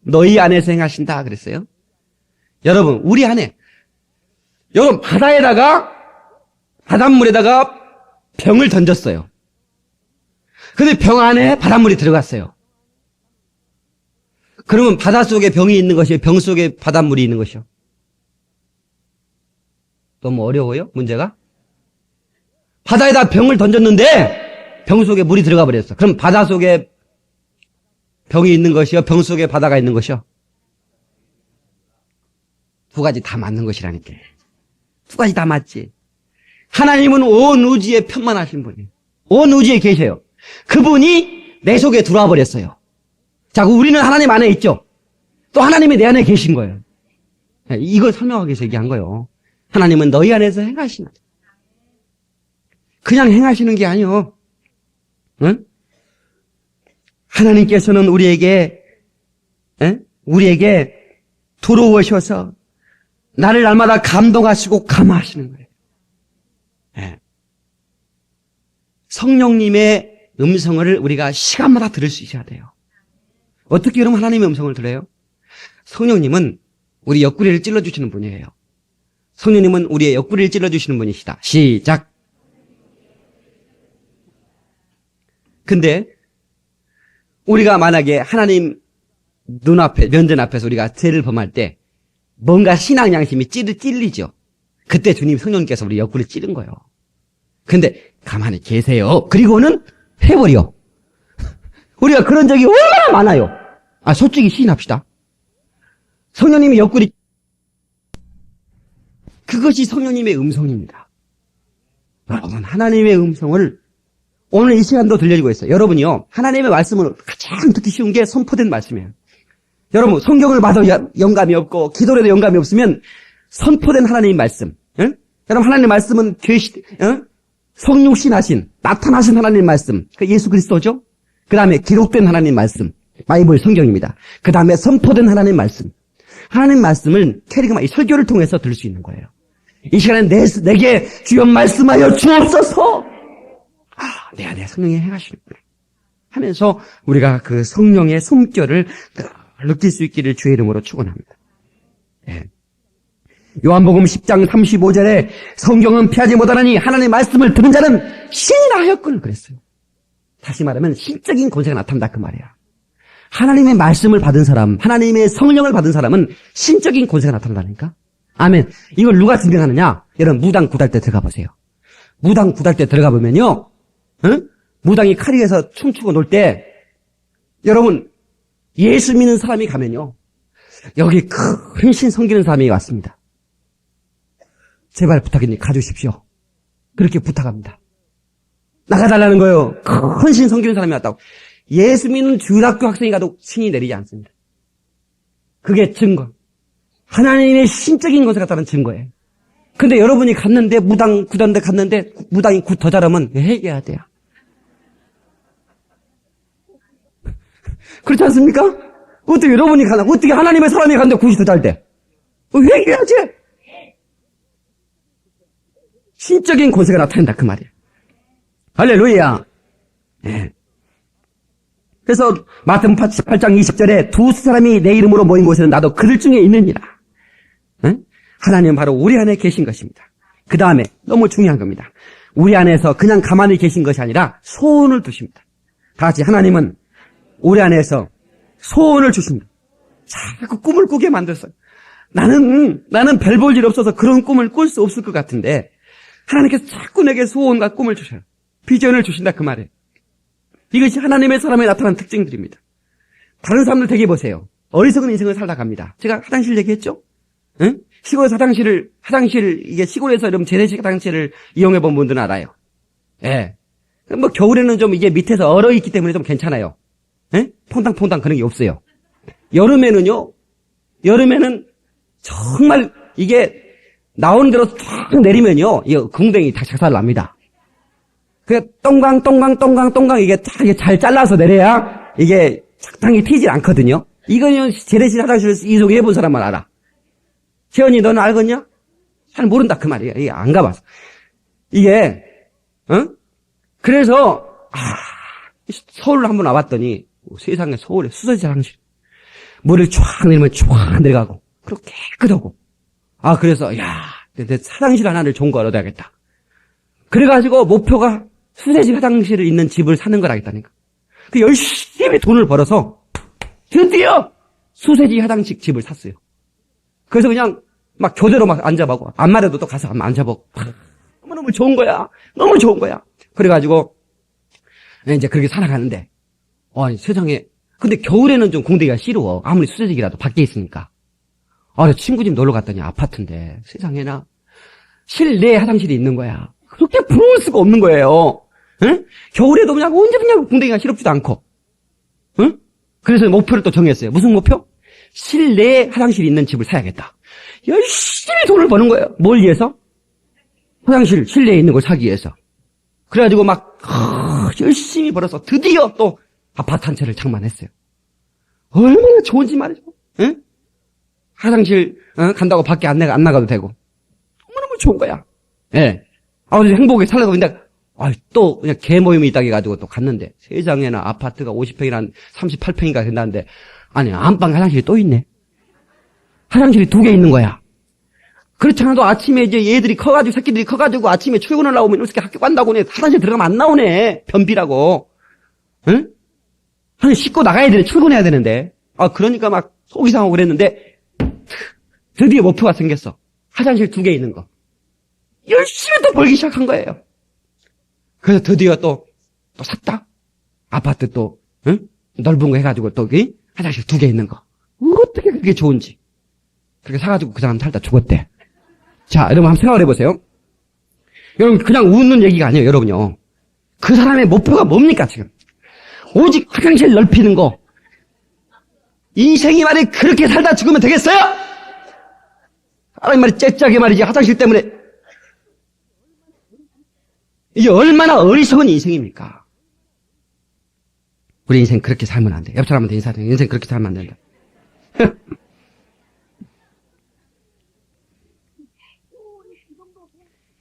너희 안에서 행하신다 그랬어요. 여러분 우리 안에 여러분 바닷물에다가 병을 던졌어요. 근데 병 안에 바닷물이 들어갔어요. 그러면 바닷속에 병이 있는 것이에요? 병 속에 바닷물이 있는 것이요? 너무 어려워요? 문제가? 바다에다 병을 던졌는데 병 속에 물이 들어가 버렸어. 그럼 바다 속에 병이 있는 것이요? 병 속에 바다가 있는 것이요? 두 가지 다 맞는 것이라니까. 두 가지 다 맞지. 하나님은 온 우주에 편만하신 분이에요. 온 우주에 계셔요. 그분이 내 속에 들어와 버렸어요. 자, 우리는 하나님 안에 있죠. 또 하나님이 내 안에 계신 거예요. 이걸 설명하기 위해서 얘기한 거예요. 하나님은 너희 안에서 행하시는. 그냥 행하시는 게 아니요. 응? 하나님께서는 우리에게 들어오셔서 나를 날마다 감동하시고 감화하시는 거예요. 네. 성령님의 음성을 우리가 시간마다 들을 수 있어야 돼요. 어떻게 그러면 하나님의 음성을 들어요? 성령님은 우리 옆구리를 찔러주시는 분이에요. 성령님은 우리의 옆구리를 찔러주시는 분이시다. 시작. 근데 우리가 만약에 하나님 눈앞에, 면전 앞에서 우리가 죄를 범할 때 뭔가 신앙 양심이 찔리죠. 그때 주님 성령님께서 우리 옆구리 찌른 거예요. 근데 가만히 계세요. 그리고는 해버려. 우리가 그런 적이 얼마나 많아요. 솔직히 시인합시다. 성령님이 옆구리 그것이 성령님의 음성입니다. 여러분 하나님의 음성을 오늘 이 시간도 들려주고 있어요. 여러분이요 하나님의 말씀을 가장 듣기 쉬운 게 선포된 말씀이에요. 여러분 성경을 봐도 영감이 없고 기도에도 영감이 없으면 선포된 하나님의 말씀. 응? 여러분 하나님의 말씀은 성육신 하신, 나타나신 하나님 말씀, 그 예수 그리스도죠? 그 다음에 기록된 하나님 말씀, 바이블 성경입니다. 그 다음에 선포된 하나님 말씀. 하나님 말씀을 캐리그마 이 설교를 통해서 들을 수 있는 거예요. 이 시간에 내게 주여 말씀하여 주옵소서. 내 안에 성령이 행하시는구나 하면서 우리가 그 성령의 숨결을 느낄 수 있기를 주의 이름으로 축원합니다. 네. 요한복음 10장 35절에 성경은 피하지 못하나니 하나님의 말씀을 들은 자는 신이라 하였거늘 그랬어요. 다시 말하면 신적인 권세가 나타난다 그 말이야. 하나님의 말씀을 받은 사람, 하나님의 성령을 받은 사람은 신적인 권세가 나타난다니까. 아멘. 이걸 누가 증명하느냐? 여러분 무당 구달 때 들어가 보세요. 무당 구달 때 들어가 보면요. 응? 무당이 카리에서 춤추고 놀 때 여러분 예수 믿는 사람이 가면요. 여기 큰 신 섬기는 사람이 왔습니다. 제발 부탁이니 가주십시오. 그렇게 부탁합니다. 나가달라는 거예요. 큰 신 섬기는 사람이 왔다고. 예수 믿는 주일학교 학생이 가도 신이 내리지 않습니다. 그게 증거. 하나님의 신적인 것에 같다는 증거예요. 근데 여러분이 갔는데 무당 구단데 갔는데 무당이 굿 더 잘하면 회개해야 돼요. 그렇지 않습니까? 어떻게 여러분이 가나? 어떻게 하나님의 사람이 갔는데 굿이 더 잘 돼? 회개해야지. 신적인 권세가 나타난다 그 말이에요. 할렐루야. 네. 그래서 마태복음 8장 20절에 두 사람이 내 이름으로 모인 곳에는 나도 그들 중에 있느니라. 응? 하나님은 바로 우리 안에 계신 것입니다. 그 다음에 너무 중요한 겁니다. 우리 안에서 그냥 가만히 계신 것이 아니라 소원을 두십니다. 다 같이 하나님은 우리 안에서 소원을 주십니다. 자꾸 꿈을 꾸게 만들었어요. 나는 별 볼 일 없어서 그런 꿈을 꿀 수 없을 것 같은데 하나님께서 자꾸 내게 소원과 꿈을 주셔요. 비전을 주신다 그 말이에요. 이것이 하나님의 사람에 나타난 특징들입니다. 다른 사람들 되게 보세요. 어리석은 인생을 살다 갑니다. 제가 화장실 얘기했죠? 응? 시골에서 이게 시골에서 이런 재래식 화장실을 이용해 본 분들은 알아요. 예. 뭐 겨울에는 좀 이게 밑에서 얼어 있기 때문에 좀 괜찮아요. 예? 퐁당퐁당 그런 게 없어요. 여름에는 정말 이게 나오는 대로 쫙 내리면요. 이 궁뎅이 다 작살 납니다. 그냥 똥강 이게 잘 잘라서 내려야 이게 적당히 튀질 않거든요. 이거는 재래식 화장실을 이용해 본 사람만 알아. 세연이 너는 알겠냐? 잘 모른다 그 말이야. 이게 안 가봐서. 이게 그래서 서울로 한번 와봤더니 세상에 서울에 수서지 화장실 물을 쫙 내리면 쫙 내려가고 그리고 깨끗하고 그래서 내 화장실 하나를 좋은 거 얻어야겠다. 그래가지고 목표가 수세지 화장실을 있는 집을 사는 거라겠다니까. 그 열심히 돈을 벌어서 드디어 수세지 화장실 집을 샀어요. 그래서 그냥 막 교대로 막 앉아보고 안 말해도 또 가서 한번 앉아보고 너무너무 좋은 거야. 너무 좋은 거야. 그래가지고 이제 그렇게 살아가는데 세상에 근데 겨울에는 좀 공대기가 싫어. 아무리 수세지기라도 밖에 있으니까. 친구 집 놀러 갔더니 아파트인데 세상에나 실내 화장실이 있는 거야. 그렇게 부러울 수가 없는 거예요. 응? 겨울에도 그냥 언제 그냥 공대기가 싫지도 않고. 응? 그래서 목표를 또 정했어요. 무슨 목표? 실내 화장실이 있는 집을 사야겠다. 열심히 돈을 버는 거예요. 뭘 위해서? 화장실 실내에 있는 걸 사기 위해서. 그래가지고 막 열심히 벌어서 드디어 또 아파트 한 채를 장만했어요. 얼마나 좋은지 말이죠. 응? 화장실 간다고 밖에 안 나가도 되고 너무너무 좋은 거야. 예. 행복하게 살려고 했는데 또 그냥 개모임이 있다고 해가지고 또 갔는데 세상에나 아파트가 50평이나 38평인가 된다는데 안방 화장실이 또 있네. 화장실이 2개 있는 거야. 그렇지 않아도 아침에 이제 새끼들이 커가지고 아침에 출근을 나오면 이렇게 학교 간다고 네 화장실 들어가면 안 나오네. 변비라고. 응? 아니 씻고 나가야 되네. 출근해야 되는데. 그러니까 막 속이 상하고 그랬는데 드디어 목표가 생겼어. 화장실 2개 있는 거. 열심히 또 벌기 시작한 거예요. 그래서 드디어 또 샀다. 아파트 또 넓은 거 해가지고 또 화장실 2개 있는 거. 어떻게 그게 좋은지. 그렇게 사가지고 그 사람 살다 죽었대. 자, 여러분 한번 생각을 해보세요. 여러분 그냥 웃는 얘기가 아니에요. 여러분요. 그 사람의 목표가 뭡니까 지금? 오직 화장실 넓히는 거. 인생이 말이 그렇게 살다 죽으면 되겠어요? 사람이 말이 째짜게 말이지 화장실 때문에. 이게 얼마나 어리석은 인생입니까? 우리 인생 그렇게 살면 안 돼. 옆 사람한테 인사해. 인생 그렇게 살면 안 된다.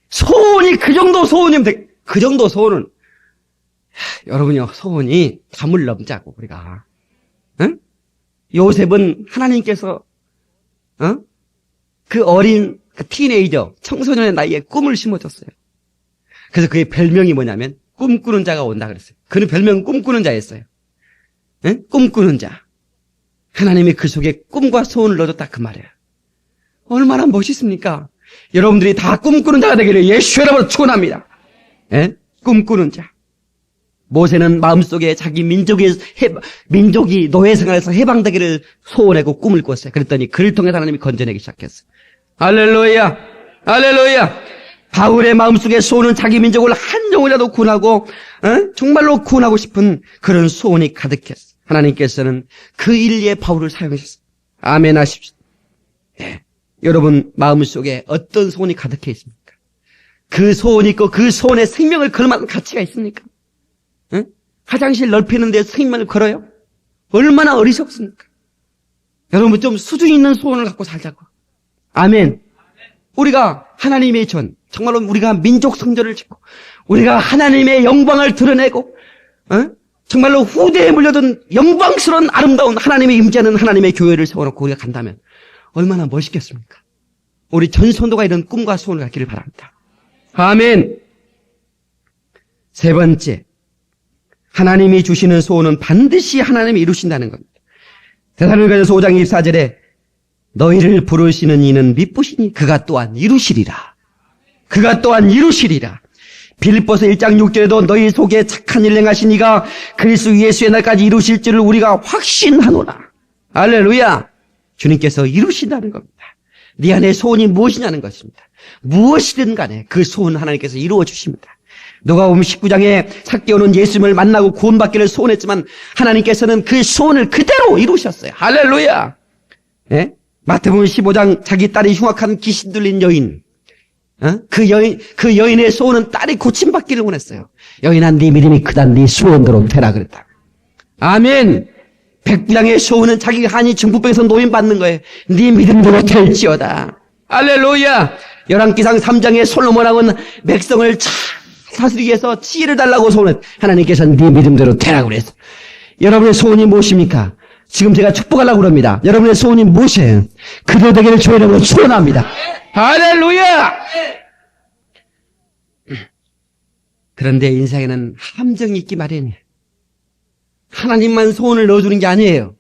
소원이 그 정도 소원이면 돼. 그 정도 소원은 여러분요, 소원이 담을 넘자고 우리가. 응? 요셉은 하나님께서 그 어린 그 티네이저 청소년의 나이에 꿈을 심어줬어요. 그래서 그의 별명이 뭐냐면 꿈꾸는 자가 온다 그랬어요. 그는 별명은 꿈꾸는 자였어요. 응? 꿈꾸는 자. 하나님이 그 속에 꿈과 소원을 넣어줬다 그 말이에요. 얼마나 멋있습니까? 여러분들이 다 꿈꾸는 자가 되기를 예수 이름으로 축원합니다. 예? 꿈꾸는 자. 모세는 마음속에 자기 민족이 노예 생활에서 해방되기를 소원하고 꿈을 꿨어요. 그랬더니 그를 통해 하나님이 건져내기 시작했어요. 할렐루야! 할렐루야! 바울의 마음속에 소원은 자기 민족을 한 영혼이라도 구원하고 정말로 구원하고 싶은 그런 소원이 가득했어요. 하나님께서는 그 일리에 바울을 사용하셨어요. 아멘 하십시오. 예. 여러분 마음속에 어떤 소원이 가득해 있습니까? 그 소원이 있고 그 소원에 생명을 걸 만한 가치가 있습니까? 응? 화장실 넓히는 데 생명을 걸어요? 얼마나 어리석습니까? 여러분 좀 수준 있는 소원을 갖고 살자고. 아멘. 우리가 하나님의 정말로 우리가 민족 성전을 짓고 우리가 하나님의 영광을 드러내고 정말로 후대에 물려든 영광스러운 아름다운 하나님의 임재하는 하나님의 교회를 세워놓고 우리가 간다면 얼마나 멋있겠습니까? 우리 전 성도가 이런 꿈과 소원을 갖기를 바랍니다. 아멘. 세 번째, 하나님이 주시는 소원은 반드시 하나님이 이루신다는 겁니다. 데살로니가전서 5장 24절에 너희를 부르시는 이는 미쁘시니 그가 또한 이루시리라. 그가 또한 이루시리라. 빌립보서 1장 6절에도 너희 속에 착한 일 행하신 이가 그리스도 예수의 날까지 이루실 줄을 우리가 확신하노라. 할렐루야. 주님께서 이루신다는 겁니다. 네 안에 소원이 무엇이냐는 것입니다. 무엇이든 간에 그 소원은 하나님께서 이루어 주십니다. 누가복음 19장에 삭개오는 예수님을 만나고 구원받기를 소원했지만 하나님께서는 그 소원을 그대로 이루셨어요. 할렐루야. 예? 마태복음 15장 자기 딸이 흉악한 귀신 들린 여인, 그 여인의 소원은 딸이 고침받기를 원했어요. 여인아, 네 믿음이 크다. 네 소원대로 되라 그랬다. 아멘. 백부장의 소원은 자기 한이 중풍병에서 노인받는 거예요. 네 믿음대로 될지어다. 할렐루야. 열왕기상 3장에 솔로몬왕은 백성을 잘 다스리기 위해서 지혜를 달라고 소원했. 하나님께서는 네 믿음대로 되라고 그랬어. 여러분의 소원이 무엇입니까? 지금 제가 축복하려고 그럽니다. 여러분의 소원이 무엇이에요? 그대로 되기를 주의 이름으로 축원합니다. 할렐루야. 그런데 인생에는 함정이 있기 마련이에요. 하나님만 소원을 넣어주는 게 아니에요.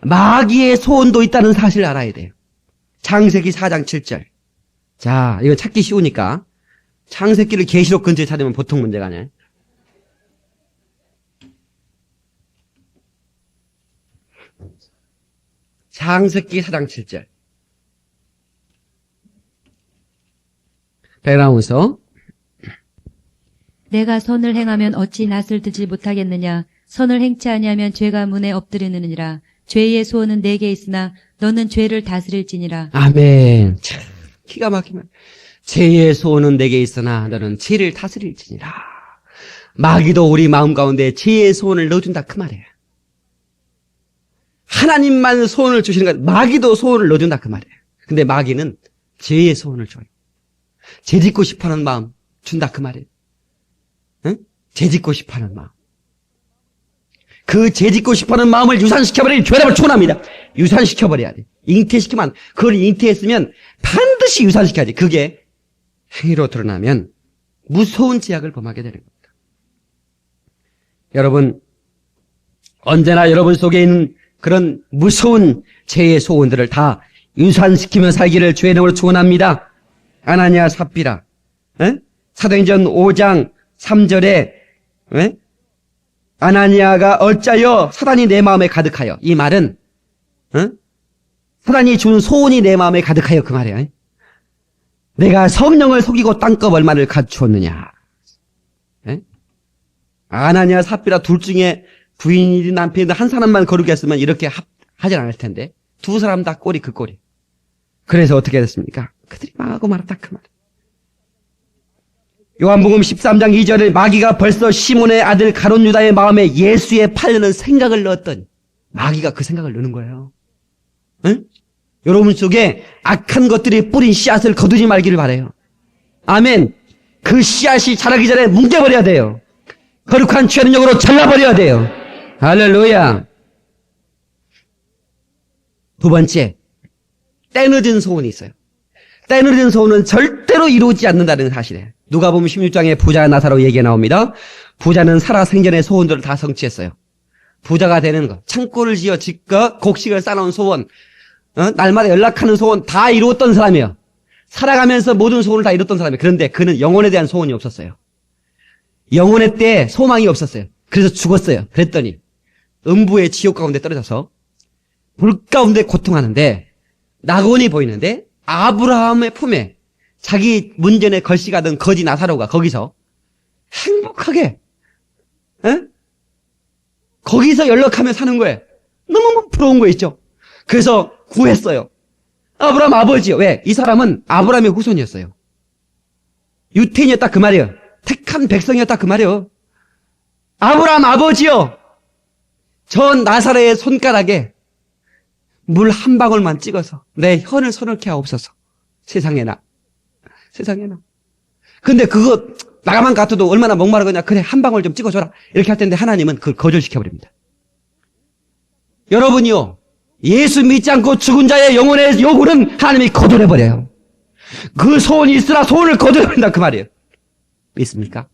마귀의 소원도 있다는 사실을 알아야 돼요. 창세기 4장 7절. 자, 이거 찾기 쉬우니까 창세기를 계시록 근처에 찾으면 보통 문제가 아니에요. 창세기 4장 7절. 백나운서. 내가 선을 행하면 어찌 낯을 뜨지 못하겠느냐. 선을 행치 아니하면 죄가 문에 엎드리느니라. 죄의 소원은 내게 있으나 너는 죄를 다스릴지니라. 아멘. 참, 기가 막히면. 죄의 소원은 내게 있으나 너는 죄를 다스릴지니라. 마귀도 우리 마음 가운데 죄의 소원을 넣어준다 그 말이에요. 하나님만 소원을 주시는 것, 마귀도 소원을 넣어준다 그 말이에요. 근데 마귀는 죄의 소원을 줘요. 죄 짓고 싶어하는 마음 준다 그 말이에요. 응? 죄 짓고 싶어하는 마음. 그 죄 짓고 싶어하는 마음을 유산시켜버리니 죄를 축원합니다. 유산시켜버려야 돼. 잉태시키면 그걸 잉태했으면 반드시 유산시켜야 돼. 그게 행위로 드러나면 무서운 죄악을 범하게 되는 겁니다. 여러분, 언제나 여러분 속에 있는 그런 무서운 죄의 소원들을 다 유산시키며 살기를 주의 이름으로 축원합니다. 아나니아 삽비라. 사도행전 5장 3절에 아나니아가 어짜여 사단이 내 마음에 가득하여. 이 말은 사단이 준 소원이 내 마음에 가득하여 그 말이에요. 내가 성령을 속이고 땅끝 얼마를 갖추었느냐. 아나니아 삽비라 둘 중에 부인이든 남편이든 한 사람만 거룩히 했으면 이렇게 하진 않을 텐데 두 사람 다 꼴이 그 꼴이. 그래서 어떻게 됐습니까? 그들이 망하고 말았다 그 말. 요한복음 13장 2절에 마귀가 벌써 시몬의 아들 가룟 유다의 마음에 예수에 팔려는 생각을 넣었더니 마귀가 그 생각을 넣는 거예요. 응? 여러분 속에 악한 것들이 뿌린 씨앗을 거두지 말기를 바라요. 아멘. 그 씨앗이 자라기 전에 뭉개버려야 돼요. 거룩한 죄능력으로 잘라버려야 돼요. 할렐루야. 두 번째, 때늦은 소원이 있어요. 때늦은 소원은 절대로 이루어지지 않는다는 사실이에요. 누가복음 16장에 부자 나사로 얘기가 나옵니다. 부자는 살아생전의 소원들을 다 성취했어요. 부자가 되는 것, 창고를 지어 집과 곡식을 쌓아놓은 소원, 날마다 연락하는 소원 다 이루었던 사람이에요. 살아가면서 모든 소원을 다 이뤘던 사람이에요. 그런데 그는 영혼에 대한 소원이 없었어요. 영혼의 때에 소망이 없었어요. 그래서 죽었어요. 그랬더니 음부의 지옥 가운데 떨어져서 불 가운데 고통하는데 낙원이 보이는데 아브라함의 품에 자기 문전에 걸씨가던 거지 나사로가 거기서 행복하게 거기서 연락하며 사는 거예요. 너무 부러운 거 있죠. 그래서 구했어요. 아브라함 아버지요. 왜? 이 사람은 아브라함의 후손이었어요. 유태인이었다 그 말이에요. 택한 백성이었다 그 말이에요. 아브라함 아버지요. 저 나사로의 손가락에 물 한 방울만 찍어서 내 혀를 서늘케 하옵소서. 세상에나. 근데 그거 나가만 같아도 얼마나 목마르겠냐. 그래 한 방울 좀 찍어줘라. 이렇게 할 텐데 하나님은 그걸 거절시켜버립니다. 여러분이요. 예수 믿지 않고 죽은 자의 영혼의 요구는 하나님이 거절해버려요. 그 소원이 있으나 소원을 거절해버린다 그 말이에요. 믿습니까?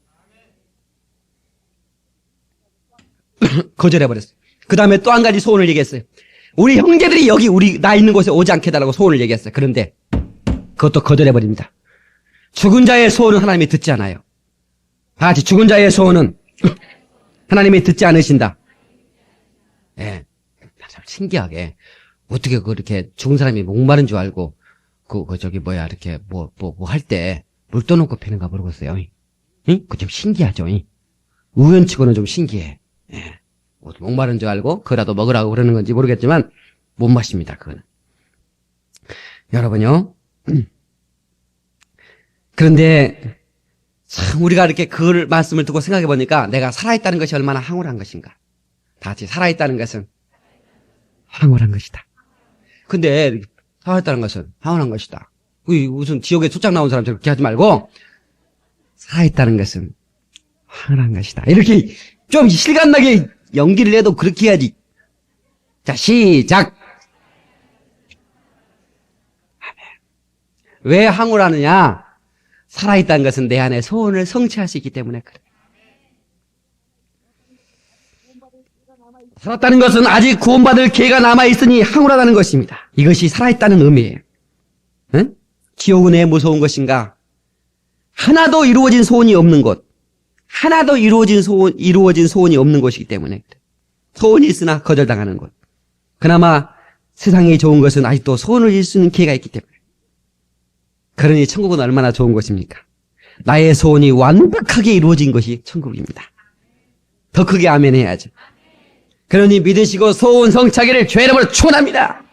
거절해버렸어요. 그 다음에 또 한 가지 소원을 얘기했어요. 우리 형제들이 여기 나 있는 곳에 오지 않게 해달라고 소원을 얘기했어요. 그런데 그것도 거절해버립니다. 죽은 자의 소원은 하나님이 듣지 않아요. 다 같이 죽은 자의 소원은 하나님이 듣지 않으신다. 예. 참 신기하게 어떻게 그렇게 죽은 사람이 목마른 줄 알고 이렇게 할 때 물 떠놓고 패는가 모르겠어요. 응? 그거 좀 신기하죠. 우연치고는 좀 신기해. 예. 목마른 줄 알고 그라도 먹으라고 그러는 건지 모르겠지만 못 마십니다. 그거는. 여러분요. 그런데 참 우리가 이렇게 그 말씀을 듣고 생각해 보니까 내가 살아있다는 것이 얼마나 황홀한 것인가. 다 같이 살아있다는 것은 황홀한 것이다. 근데 살아있다는 것은 황홀한 것이다. 무슨 지옥에 초장 나온 사람처럼 그렇게 하지 말고 살아있다는 것은 황홀한 것이다. 이렇게 좀 실감나게 연기를 해도 그렇게 해야지. 자, 시작. 왜 황홀하느냐? 살아있다는 것은 내 안에 소원을 성취할 수 있기 때문에 그래. 살았다는 것은 아직 구원받을 기회가 남아있으니 황홀하다는 것입니다. 이것이 살아있다는 의미예요. 응? 지옥은 왜 무서운 것인가? 하나도 이루어진 소원이 없는 곳. 하나도 이루어진 소원이 없는 곳이기 때문에 그래. 소원이 있으나 거절당하는 곳. 그나마 세상에 좋은 것은 아직도 소원을 이룰 수 있는 기회가 있기 때문에. 그러니 천국은 얼마나 좋은 것입니까? 나의 소원이 완벽하게 이루어진 것이 천국입니다. 더 크게 아멘 해야죠. 그러니 믿으시고 소원 성취하기를 주의 이름으로 축원합니다.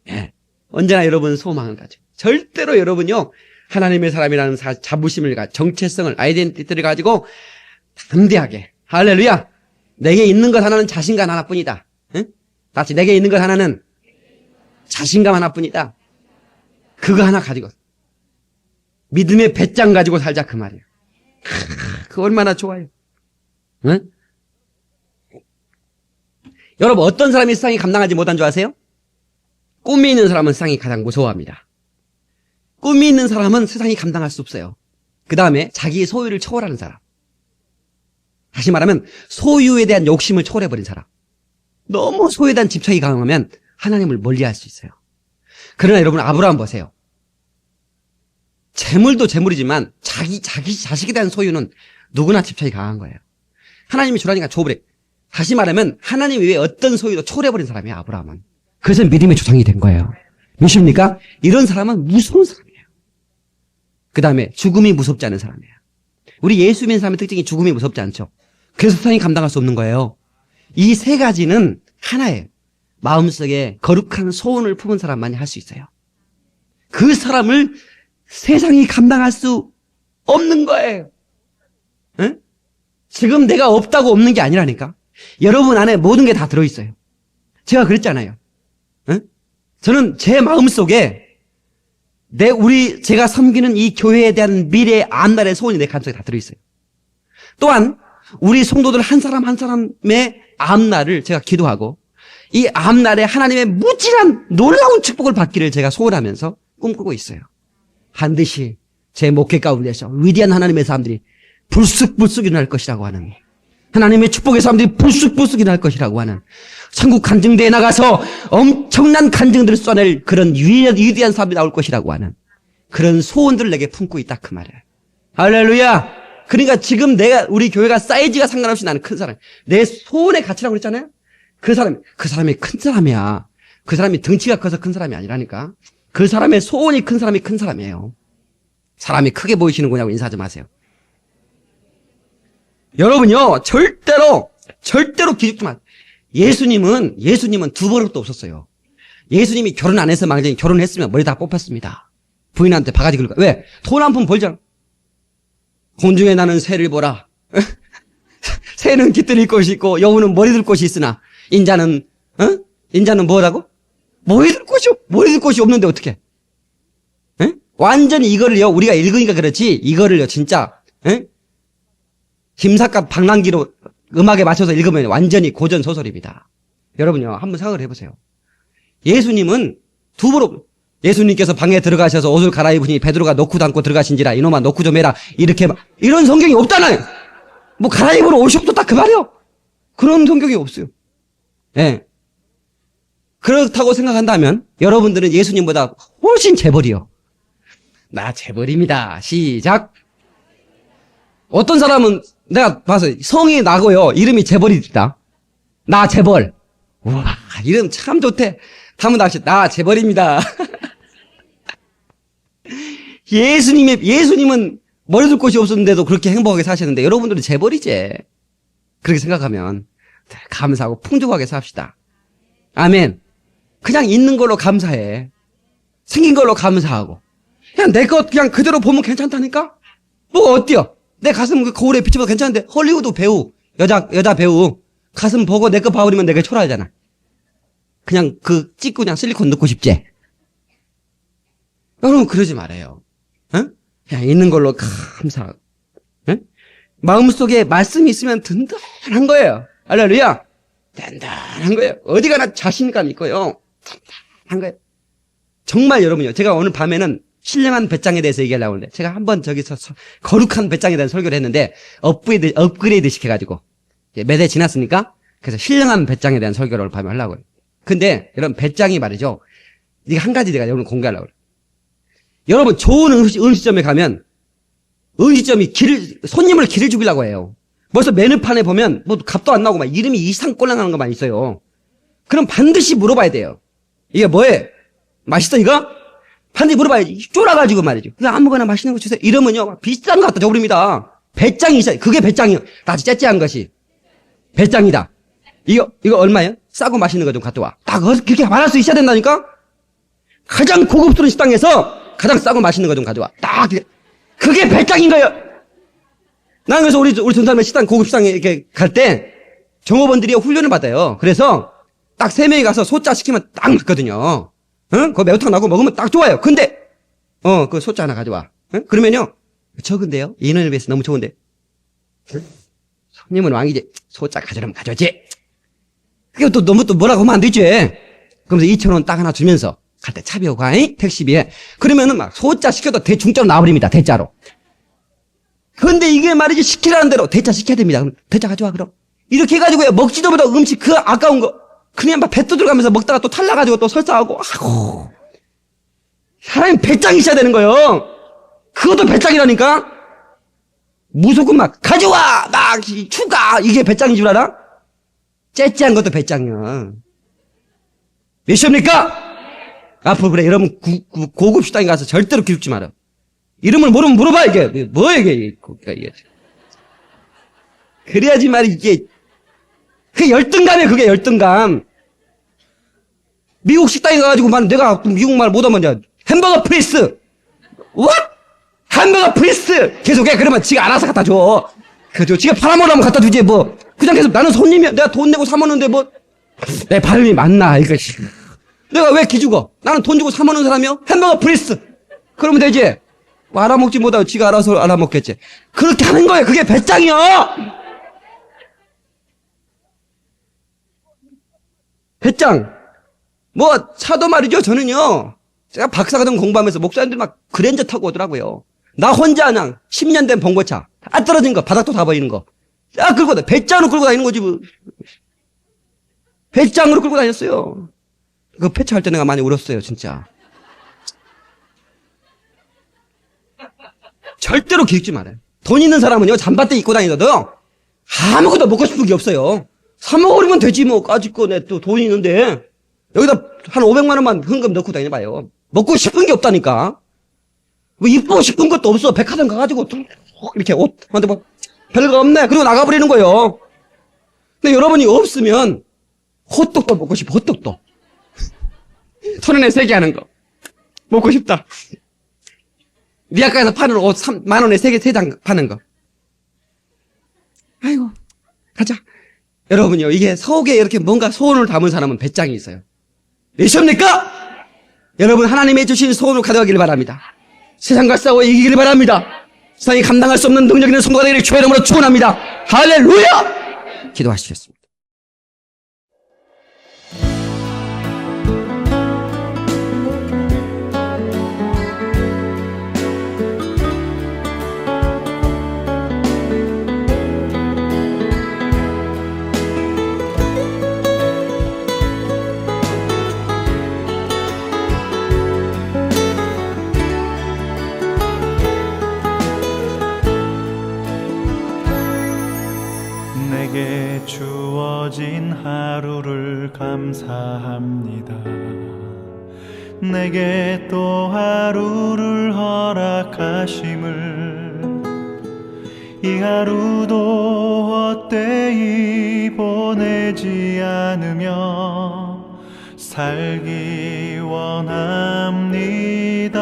예. 언제나 여러분 소망을 가지고 절대로 여러분요 하나님의 사람이라는 자부심을 정체성을 아이덴티티를 가지고 담대하게 할렐루야 내게 있는 것 하나는 자신감 하나뿐이다. 응? 다시 내게 있는 것 하나는 자신감 하나뿐이다. 그거 하나 가지고 믿음의 배짱 가지고 살자 그 말이에요. 그거 얼마나 좋아요. 응? 여러분 어떤 사람이 세상이 감당하지 못한 줄 아세요? 꿈이 있는 사람은 세상이 가장 무서워합니다. 꿈이 있는 사람은 세상이 감당할 수 없어요. 그 다음에 자기의 소유를 초월하는 사람. 다시 말하면 소유에 대한 욕심을 초월해버린 사람. 너무 소유에 대한 집착이 강하면 하나님을 멀리할 수 있어요. 그러나 여러분 아브라함 보세요. 재물도 재물이지만 자기 자식에 대한 소유는 누구나 집착이 강한 거예요. 하나님이 주라니까 줘버려. 다시 말하면 하나님 외에 어떤 소유도 초월해버린 사람이에요. 아브라함은. 그래서 믿음의 조상이 된 거예요. 믿습니까? 이런 사람은 무서운 사람이에요. 그 다음에 죽음이 무섭지 않은 사람이에요. 우리 예수 믿는 사람의 특징이 죽음이 무섭지 않죠. 그래서 세상이 감당할 수 없는 거예요. 이 세 가지는 하나예요. 마음속에 거룩한 소원을 품은 사람만이 할 수 있어요. 그 사람을 세상이 감당할 수 없는 거예요. 지금 내가 없다고 없는 게 아니라니까. 여러분 안에 모든 게 다 들어있어요. 제가 그랬잖아요. 응? 저는 제 마음속에 제가 섬기는 이 교회에 대한 미래의 앞날의 소원이 내 가슴속에 다 들어있어요. 또한 우리 성도들 한 사람 한 사람의 앞날을 제가 기도하고 이 앞날에 하나님의 무지한 놀라운 축복을 받기를 제가 소원하면서 꿈꾸고 있어요. 반드시 제 목회 가운데서 위대한 하나님의 사람들이 불쑥불쑥 일어날 것이라고 하는, 하나님의 축복의 사람들이 불쑥불쑥 일어날 것이라고 하는, 천국 간증대에 나가서 엄청난 간증들을 쏘낼 그런 위대한 사람이 나올 것이라고 하는 그런 소원들을 내게 품고 있다 그 말이에요. 할렐루야. 그러니까 지금 우리 교회가 사이즈가 상관없이 나는 큰 사람, 내 소원의 가치라고 그랬잖아요. 그 사람이 큰 사람이야. 그 사람이 덩치가 커서 큰 사람이 아니라니까. 그 사람의 소원이 큰 사람이 큰 사람이에요. 사람이 크게 보이시는 거냐고 인사하지 마세요. 여러분요, 절대로 기죽지 마세요. 예수님은 두 버릇도 없었어요. 예수님이 결혼 안 해서 망정이 결혼했으면 머리 다 뽑혔습니다. 부인한테 바가지 긁을까? 왜? 돈 한 푼 벌잖아. 공중에 나는 새를 보라. 새는 깃들일 곳이 있고 여우는 머리 들 곳이 있으나 인자는 뭐라고? 머리 들 곳이 없는데 어떻게? 완전히 이거를요, 우리가 읽으니까 그렇지, 이거를요, 진짜, 김삿갓 방랑기로 음악에 맞춰서 읽으면 완전히 고전 소설입니다. 여러분요, 한번 생각을 해보세요. 예수님은 예수님께서 방에 들어가셔서 옷을 갈아입으니 베드로가 놓고 담고 들어가신지라 이놈아 놓고 좀 해라. 이런 성경이 없잖아요. 뭐 갈아입으러 옷이 없다 그 말이요. 그런 성경이 없어요. 예. 그렇다고 생각한다면 여러분들은 예수님보다 훨씬 재벌이요. 나 재벌입니다. 시작. 어떤 사람은 내가 봐서 성이 나고요. 이름이 재벌이다. 나 재벌. 우와, 이름 참 좋대. 한번 다시 나 재벌입니다. 예수님은 머리 둘 곳이 없었는데도 그렇게 행복하게 사셨는데 여러분들은 재벌이지. 그렇게 생각하면 감사하고 풍족하게 삽시다. 아멘. 그냥 있는 걸로 감사해. 생긴 걸로 감사하고. 그냥 내 것 그냥 그대로 보면 괜찮다니까? 뭐 어때요? 내 가슴 그 거울에 비춰봐도 괜찮은데 헐리우드 배우, 여자 배우 가슴 보고 내 거 봐버리면 내가 초라하잖아. 그냥 찍고 그냥 실리콘 넣고 싶지? 여러분 그러지 말아요. 그냥 있는 걸로 감사하고. 마음속에 말씀이 있으면 든든한 거예요. 할렐루야. 든든한 거예요. 어디 가나 자신감 있고요. 든든한 거예요. 정말 여러분요. 제가 오늘 밤에는 신령한 배짱에 대해서 얘기하려고 하는데 제가 한번 저기서 거룩한 배짱에 대한 설교를 했는데 업그레이드 시켜가지고 몇 해 지났으니까 그래서 신령한 배짱에 대한 설교를 오늘 밤에 하려고 해요. 근데 여러분 배짱이 말이죠. 이게 한 가지 내가 오늘 공개하려고 그래요. 여러분 좋은 음식점에 가면 음식점이 손님을 기를 죽이려고 해요. 벌써 메뉴판에 보면 뭐 값도 안 나오고 막 이름이 이상꼴랑하는 것만 있어요. 그럼 반드시 물어봐야 돼요. 이게 뭐예요? 맛있어 이거? 반드시 물어봐야지. 쫄아가지고 말이죠. 그냥 아무거나 맛있는 거 주세요. 이러면요 비싼 거 갖다 줘버립니다. 배짱이 있어요. 그게 배짱이요. 나 째째한 것이 배짱이다. 이거 얼마예요? 싸고 맛있는 거 좀 갖다 와. 딱 그렇게 말할 수 있어야 된다니까. 가장 고급스러운 식당에서 가장 싸고 맛있는 거 좀 가져와. 딱 그게 배짱인 거예요. 나는 그래서 우리 전사님의 식당 고급 식당에 이렇게 갈 때 종업원들이 훈련을 받아요. 그래서 딱 3명이 가서 소짜 시키면 딱 맞거든요. 그 매운탕 나고 먹으면 딱 좋아요. 근데 그 소짜 하나 가져와. 그러면요 적은데요. 인원을 위해서 너무 좋은데 손님은 왕이지. 소짜 가져오면 가져오지. 그게 또 너무 또 뭐라고 하면 안 되지. 그러면서 2,000원 딱 하나 주면서 갈 때 차비하고 가잉? 택시비에. 그러면은 막 소자 시켜도 대중자로 나와버립니다. 대자로. 근데 이게 말이지 시키라는 대로 대자 시켜야 됩니다. 그럼 대자 가져와 그럼. 이렇게 해가지고요. 먹지도 못하고 음식 그 아까운 거 그냥 막 배 두들가면서 먹다가 또 탈라가지고 또 설사하고 아이고. 사람이 배짱이 있어야 되는 거예요. 그것도 배짱이라니까. 무조건 막 가져와 막 추가 이게 배짱인 줄 알아? 째째한 것도 배짱이야. 몇시옵니까? 앞으로 그래 여러분 고급 식당에 가서 절대로 기죽지 마라. 이름을 모르면 물어봐. 이게 뭐야 이게. 그래야지 말이 이게 그게 열등감이에요. 그게 열등감. 미국 식당에 가가지고 내가 미국말 못하면 햄버거 프리스. What? 햄버거 프리스 계속해. 그러면 지가 알아서 갖다 줘. 그죠? 지가 팔아먹으면 갖다 주지, 뭐. 그냥 계속 나는 손님이야. 내가 돈 내고 사먹는데 뭐, 내 발음이 맞나, 이거. 내가 왜 기죽어? 나는 돈 주고 사먹는 사람이요? 햄버거 프리스. 그러면 되지. 뭐 알아먹지 못하고 지가 알아서 알아먹겠지. 그렇게 하는 거예요. 그게 배짱이야! 배짱. 뭐, 차도 말이죠, 저는요. 제가 박사과정 공부하면서 목사님들 막 그랜저 타고 오더라고요. 나 혼자 그냥 10년 된 봉고차. 다 떨어진 거, 바닥도 다 보이는 거. 야, 배짱으로 끌고 다니는 거지, 뭐. 배짱으로 끌고 다녔어요. 그 폐차할 때 내가 많이 울었어요, 진짜. 절대로 기죽지 말아요. 돈 있는 사람은요, 잠바대 입고 다니더라도 아무것도 먹고 싶은 게 없어요. 사 먹으면 되지, 뭐. 까짓거 내 또 돈이 있는데. 여기다 한 500만 원만 현금 넣고 다녀봐요. 먹고 싶은 게 없다니까. 뭐 입고 싶은 것도 없어. 백화점 가가지고 이렇게 옷, 근데 뭐 별거 없네. 그리고 나가버리는 거예요. 근데 여러분이 없으면 호떡도 먹고 싶어. 호떡도. 1,000원에 3개 하는 거. 먹고 싶다. 미약가에서 파는 옷 3만 원에 3장 파는 거. 아이고, 가자. 여러분요, 이게 속에 이렇게 뭔가 소원을 담은 사람은 배짱이 있어요. 몇십니까? 여러분, 하나님의 주신 소원을 가져가기를 바랍니다. 세상과 싸워 이기기를 바랍니다. 세상이 감당할 수 없는 능력 있는 성도가 되기를 주의 이름으로 축원합니다. 할렐루야! 기도하시겠습니다. 내게 주어진 하루를 감사합니다. 내게 또 하루를 허락하심을, 이 하루도 헛되이 보내지 않으며 살기 원합니다.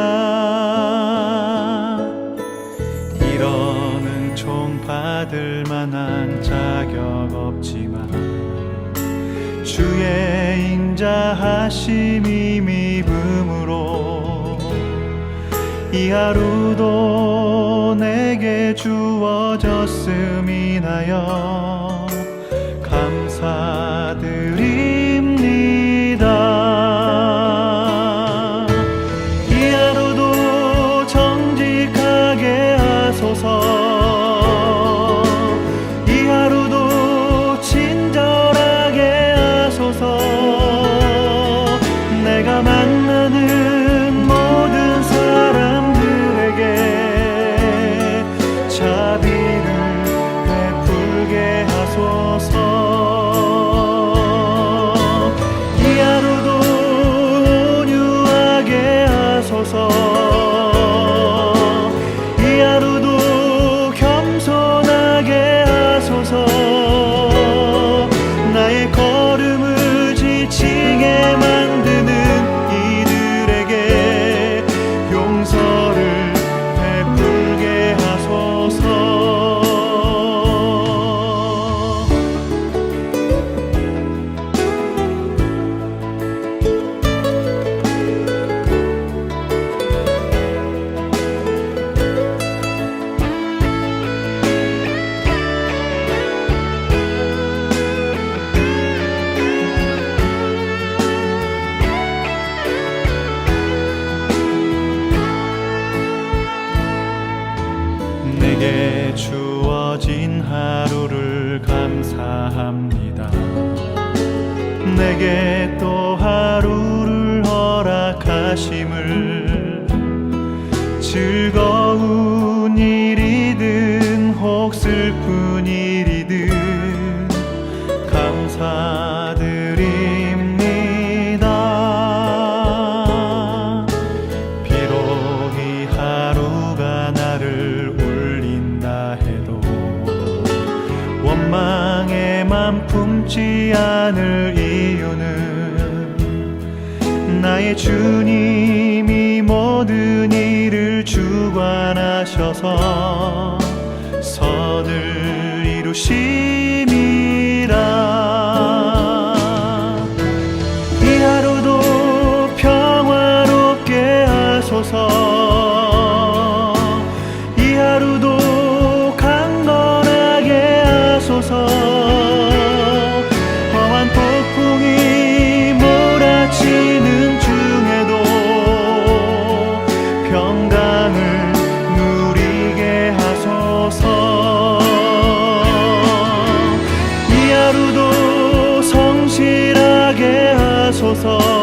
이런 은총 받을 만한 자격 없지만 주의 인자하심이 미음으로 이 하루도 내게 주어졌음이 나여 감사드립니다. 이 하루도 정직하게 하소서. 내가 만나는 모든 사람들에게 자비를 베풀게 하소서. 이 하루도 온유하게 하소서. 이 하루도 겸손하게 하소서. 나의 걸음을 지치게 만드는 이들에게 용서를 베풀게 하소서. 내게 주어진 하루를 감사합니다. 내게 또 하루를 허락하심을, 즐거운 일이든 혹 슬픈 일이든 감사드립니다. 비록 이 하루가 나를 울린다 해도 원망의 맘 품지 않을 이유는 나의 주님이 모든 일을 주관하셔서 선을 주심이라. 이 하루도 평화롭게 하소서. 이 하루도 강건하게 하소서. 험한 폭풍이 몰아치는 중에도 평강을 누리게 하소서. 이 하루도 성실하게 하소서.